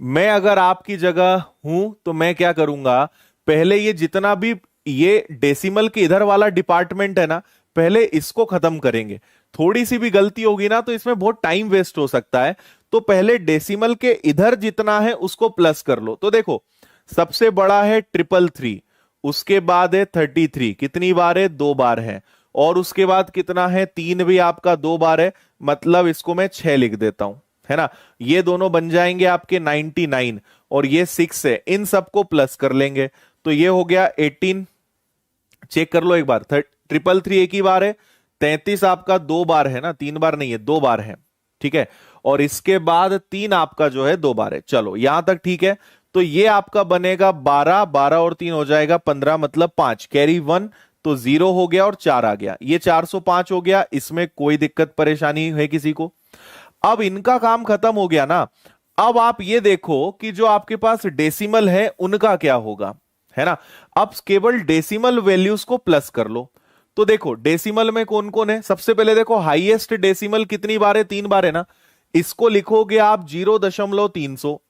मैं अगर आपकी जगह हूं तो मैं क्या करूंगा, पहले ये जितना भी ये डेसिमल के इधर वाला डिपार्टमेंट है ना, पहले इसको खत्म करेंगे। थोड़ी सी भी गलती होगी ना तो इसमें बहुत टाइम वेस्ट हो सकता है। तो पहले डेसिमल के इधर जितना है उसको प्लस कर लो। तो देखो, सबसे बड़ा है 333, उसके बाद है 33, कितनी बार है? 2 बार है। और उसके बाद कितना है? 3 भी आपका 2 बार है। मतलब इसको मैं 6 लिख देता हूं, है ना। ये दोनों बन जाएंगे आपके 99, और ये 6 है, इन सबको प्लस कर लेंगे। तो ये हो गया 18। चेक कर लो एक बार, 333 एक ही बार है। 33 आपका 2 बार है ना, 3 बार नहीं है, 2 बार है। ठीक है। और इसके बाद 3 आपका जो है 2 बार है। चलो यहां तक ठीक है। तो ये आपका बनेगा 12, 12 और 3 हो जाएगा 15, मतलब 5 कैरी 1। तो 0 हो गया और 4 आ गया, ये 405 हो गया। इसमें कोई दिक्कत परेशानी है किसी को? अब इनका काम खत्म हो गया ना। अब आप ये देखो कि जो आपके पास डेसिमल है उनका क्या होगा, है ना। अब केवल डेसिमल वैल्यूज को प्लस कर लो। तो देखो डेसिमल में कौन कौन है, सबसे पहले देखो हाईएस्ट डेसिमल कितनी बार है? 3 बार है ना। इसको लिखोगे आप 0.300,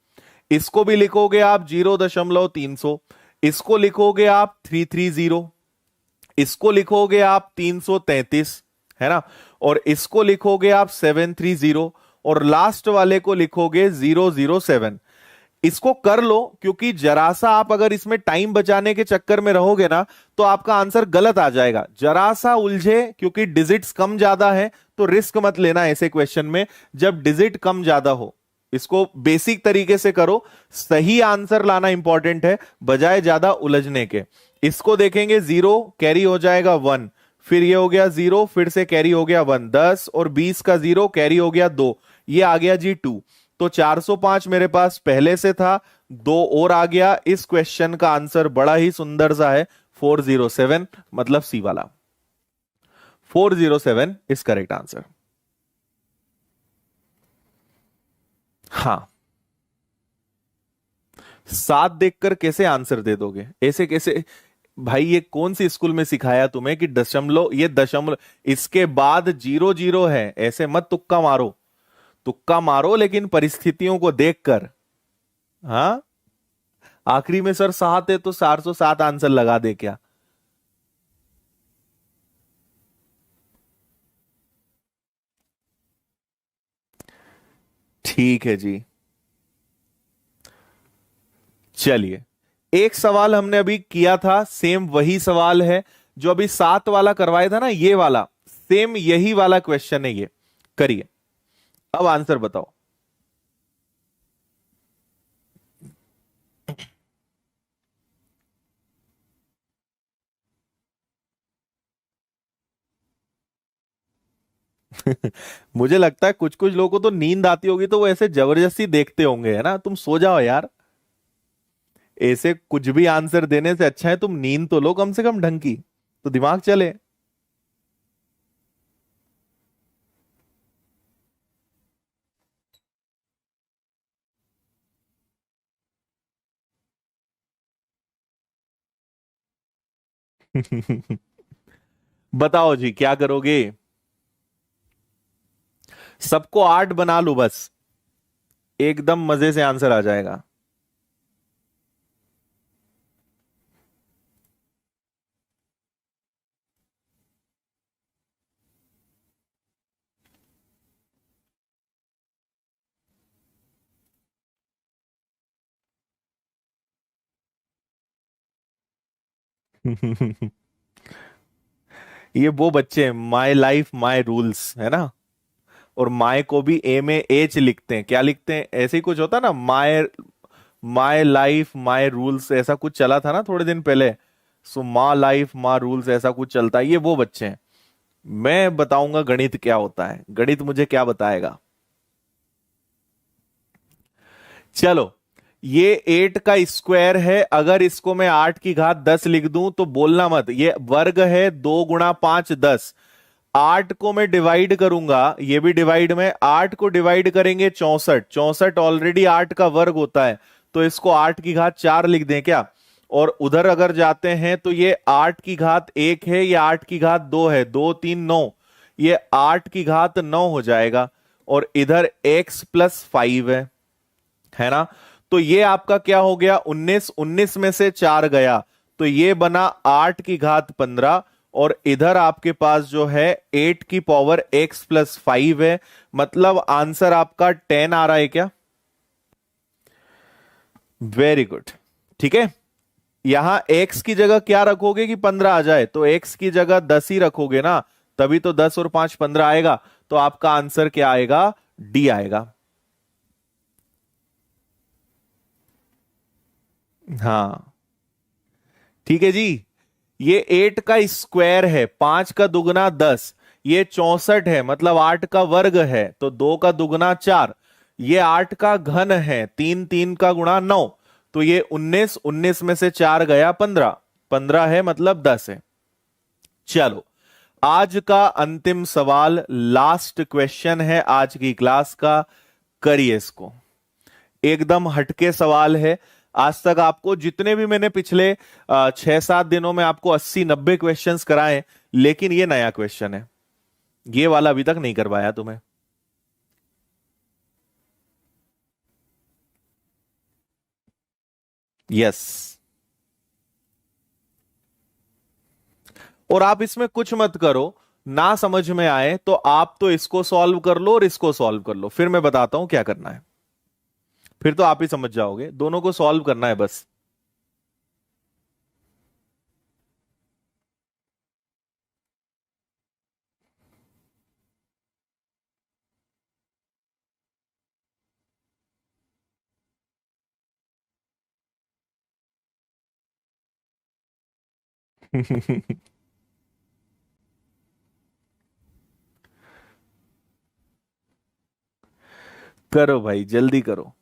इसको भी लिखोगे आप 0.300, इसको लिखोगे आप 330, इसको लिखोगे आप 333, है ना। और इसको लिखोगे आप 730, और लास्ट वाले को लिखोगे 007। इसको कर लो, क्योंकि जरा सा आप अगर इसमें टाइम बचाने के चक्कर में रहोगे ना तो आपका आंसर गलत आ जाएगा। जरा सा उलझे, क्योंकि डिजिट्स कम ज्यादा है, तो रिस्क मत लेना ऐसे क्वेश्चन में जब डिजिट कम ज्यादा हो। इसको बेसिक तरीके से करो, सही आंसर लाना इंपॉर्टेंट है बजाय ज्यादा उलझने के। इसको देखेंगे, 0 कैरी हो जाएगा 1, फिर ये हो गया 0, फिर से कैरी हो गया 1, 10 और 20 का 0 कैरी हो गया 2, ये आ गया जी 2। तो 405 मेरे पास पहले से था, 2 और आ गया। इस क्वेश्चन का आंसर बड़ा ही सुंदर सा है, 407, मतलब सी वाला। 407 इज करेक्ट आंसर। हाँ। 7 देखकर कैसे आंसर दे दोगे? ऐसे कैसे? भाई ये कौन सी स्कूल में सिखाया तुम्हें कि दशमलव, ये दशमलव इसके बाद 0 0 है? ऐसे मत तुक्का मारो। तुक्का मारो लेकिन परिस्थितियों को देखकर। हाँ। आखिरी में सर 7 है तो 407 आंसर लगा दे क्या? ठीक है जी। चलिए, एक सवाल हमने अभी किया था, सेम वही सवाल है जो अभी 7 वाला करवाया था ना, ये वाला सेम यही वाला क्वेश्चन है ये। करिए, अब आंसर बताओ। मुझे लगता है कुछ कुछ लोगों को तो नींद आती होगी, तो वो ऐसे जबरदस्ती देखते होंगे, है ना। तुम सो जाओ यार। ऐसे कुछ भी आंसर देने से अच्छा है तुम नींद तो लो कम से कम ढंग की, तो दिमाग चले। बताओ जी क्या करोगे? सबको 8 बना लो बस, एकदम मजे से आंसर आ जाएगा। ये वो बच्चे हैं, माई लाइफ माई रूल्स है ना। और माई को भी ए में एच लिखते हैं, क्या लिखते हैं, ऐसे ही कुछ होता ना, माई माई लाइफ माई रूल्स, ऐसा कुछ चला था ना थोड़े दिन पहले। सो माँ लाइफ माँ रूल्स, ऐसा कुछ चलता है, ये वो बच्चे हैं। मैं बताऊंगा गणित क्या होता है, गणित मुझे क्या बताएगा। चलो, ये 8 का स्क्वायर है, अगर इसको मैं 8 की घात 10 लिख दूं तो बोलना मत, ये वर्ग है, 2 गुणा 5 10। 8 को मैं डिवाइड करूंगा, ये भी डिवाइड में, 8 को डिवाइड करेंगे 64, 64 ऑलरेडी 8 का वर्ग होता है, तो इसको 8 की घात 4 लिख दें क्या। और उधर अगर जाते हैं तो ये 8 की घात 1 है, ये 8 की घात 2 है, 2 3 9, ये 8 की घात 9 हो जाएगा। और इधर x + 5 है ना। तो ये आपका क्या हो गया, 19, 19 में से 4 गया, तो ये बना 8 की घात 15। और इधर आपके पास जो है 8 की पावर x + 5 है, मतलब आंसर आपका 10 आ रहा है क्या? वेरी गुड, ठीक है। यहां x की जगह क्या रखोगे कि 15 आ जाए, तो x की जगह 10 ही रखोगे ना, तभी तो 10 और 5 15 आएगा। तो आपका आंसर क्या आएगा, डी आएगा। हाँ, ठीक है जी। ये 8 का स्क्वायर है, 5 का दुगना 10, ये 64 है, मतलब 8 का वर्ग है, तो 2 का दुगना 4, ये 8 का घन है, 3 3 का गुणा 9, तो ये 19, 19 में से 4 गया 15, 15 है मतलब 10 है। चलो, आज का अंतिम सवाल, लास्ट क्वेश्चन है आज की क्लास का, करिए इसको। एकदम हटके सवाल है। आज तक आपको जितने भी मैंने पिछले 6 7 दिनों में आपको 80 90 क्वेश्चंस कराए, लेकिन ये नया क्वेश्चन है, ये वाला अभी तक नहीं करवाया तुम्हें। यस। और आप इसमें कुछ मत करो, ना समझ में आए तो आप तो इसको सॉल्व कर लो और इसको सॉल्व कर लो, फिर मैं बताता हूं क्या करना है, फिर तो आप ही समझ जाओगे, दोनों को सॉल्व करना है बस। करो भाई, जल्दी करो।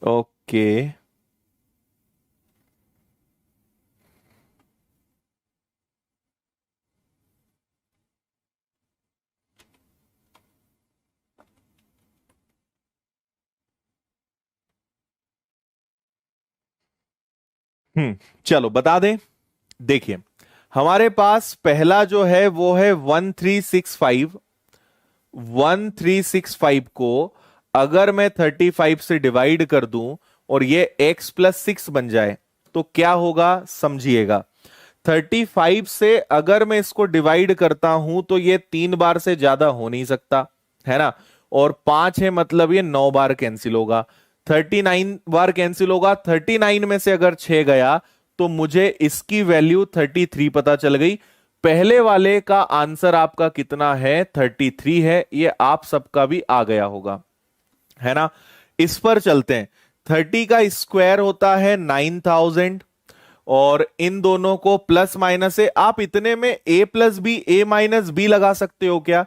ओके। चलो बता दें। देखिए, हमारे पास पहला जो है वो है 1365। 1365 को अगर मैं 35 से डिवाइड कर दूं और ये x + 6 बन जाए, तो क्या होगा समझिएगा। 35 से अगर मैं इसको डिवाइड करता हूं तो ये 3 बार से ज्यादा हो नहीं सकता, है ना। और 5 है, मतलब ये 9 बार कैंसिल होगा, 39 बार कैंसिल होगा। 39 में से अगर 6 गया तो मुझे इसकी वैल्यू 33 पता चल गई। पहले वाले का आंसर आपका कितना है, 33 है, ये आप सबका भी आ गया होगा, है ना। इस पर चलते हैं। 30 का स्क्वायर होता है 9000, और इन दोनों को प्लस माइनस से आप इतने में a + b लगा सकते हो क्या।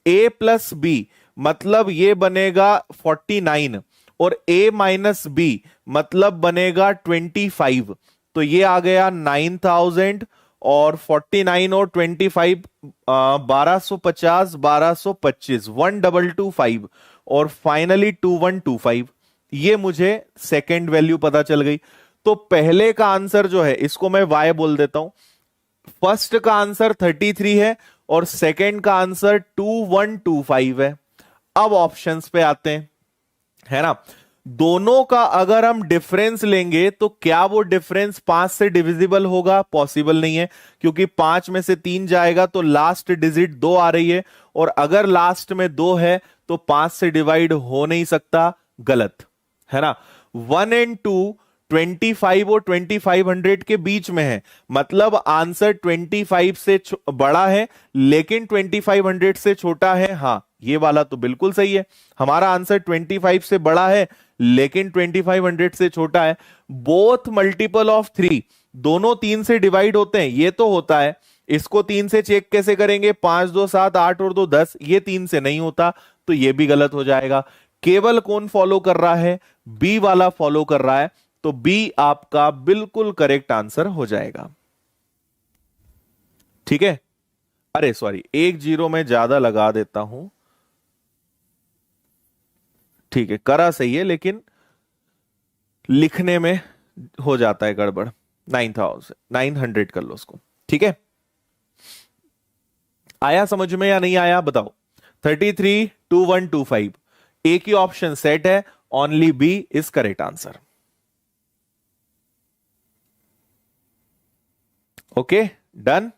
a + b मतलब ये बनेगा 49, और a - b मतलब बनेगा 25। तो ये आ गया 9000, और 49 और 25 1250 1225 1225 और फाइनली 2125। ये मुझे सेकेंड वैल्यू पता चल गई। तो पहले का आंसर जो है इसको मैं y बोल देता हूं। फर्स्ट का आंसर 33 है और सेकेंड का आंसर 2125 है। अब ऑप्शंस पे आते हैं, है ना। दोनों का अगर हम डिफरेंस लेंगे तो क्या वो डिफरेंस 5 से डिविजिबल होगा? पॉसिबल नहीं है, क्योंकि 5 में से 3 जाएगा तो लास्ट डिजिट 2 आ रही है, और अगर लास्ट में 2 है तो 5 से डिवाइड हो नहीं सकता। गलत, है ना। 1 एंड 2 25 और 2500 के बीच में है, मतलब आंसर 25 से बड़ा है लेकिन 2500 से छोटा है। हाँ, ये वाला तो बिल्कुल सही है। हमारा आंसर 25 से बड़ा है लेकिन 2500 से छोटा है। बोथ मल्टीपल ऑफ 3, दोनों 3 से डिवाइड होते हैं, ये तो होता है। इसको 3 से चेक कैसे करेंगे? 5 2 7 8 और 2 10, ये 3 से नहीं होता, तो ये भी गलत हो जाएगा। केवल कौन फॉलो कर रहा है? बी वाला फॉलो कर रहा है, तो बी आपका बिल्कुल करेक्ट आंसर हो जाएगा। ठीक है। अरे सॉरी, एक जीरो में ज्यादा लगा देता हूं। ठीक है, करा सही है लेकिन लिखने में हो जाता है गड़बड़। 900 कर लो उसको। ठीक है, आया समझ में या नहीं आया बताओ। 33 2125, एक ही ऑप्शन सेट है, only B is correct answer. Okay, done.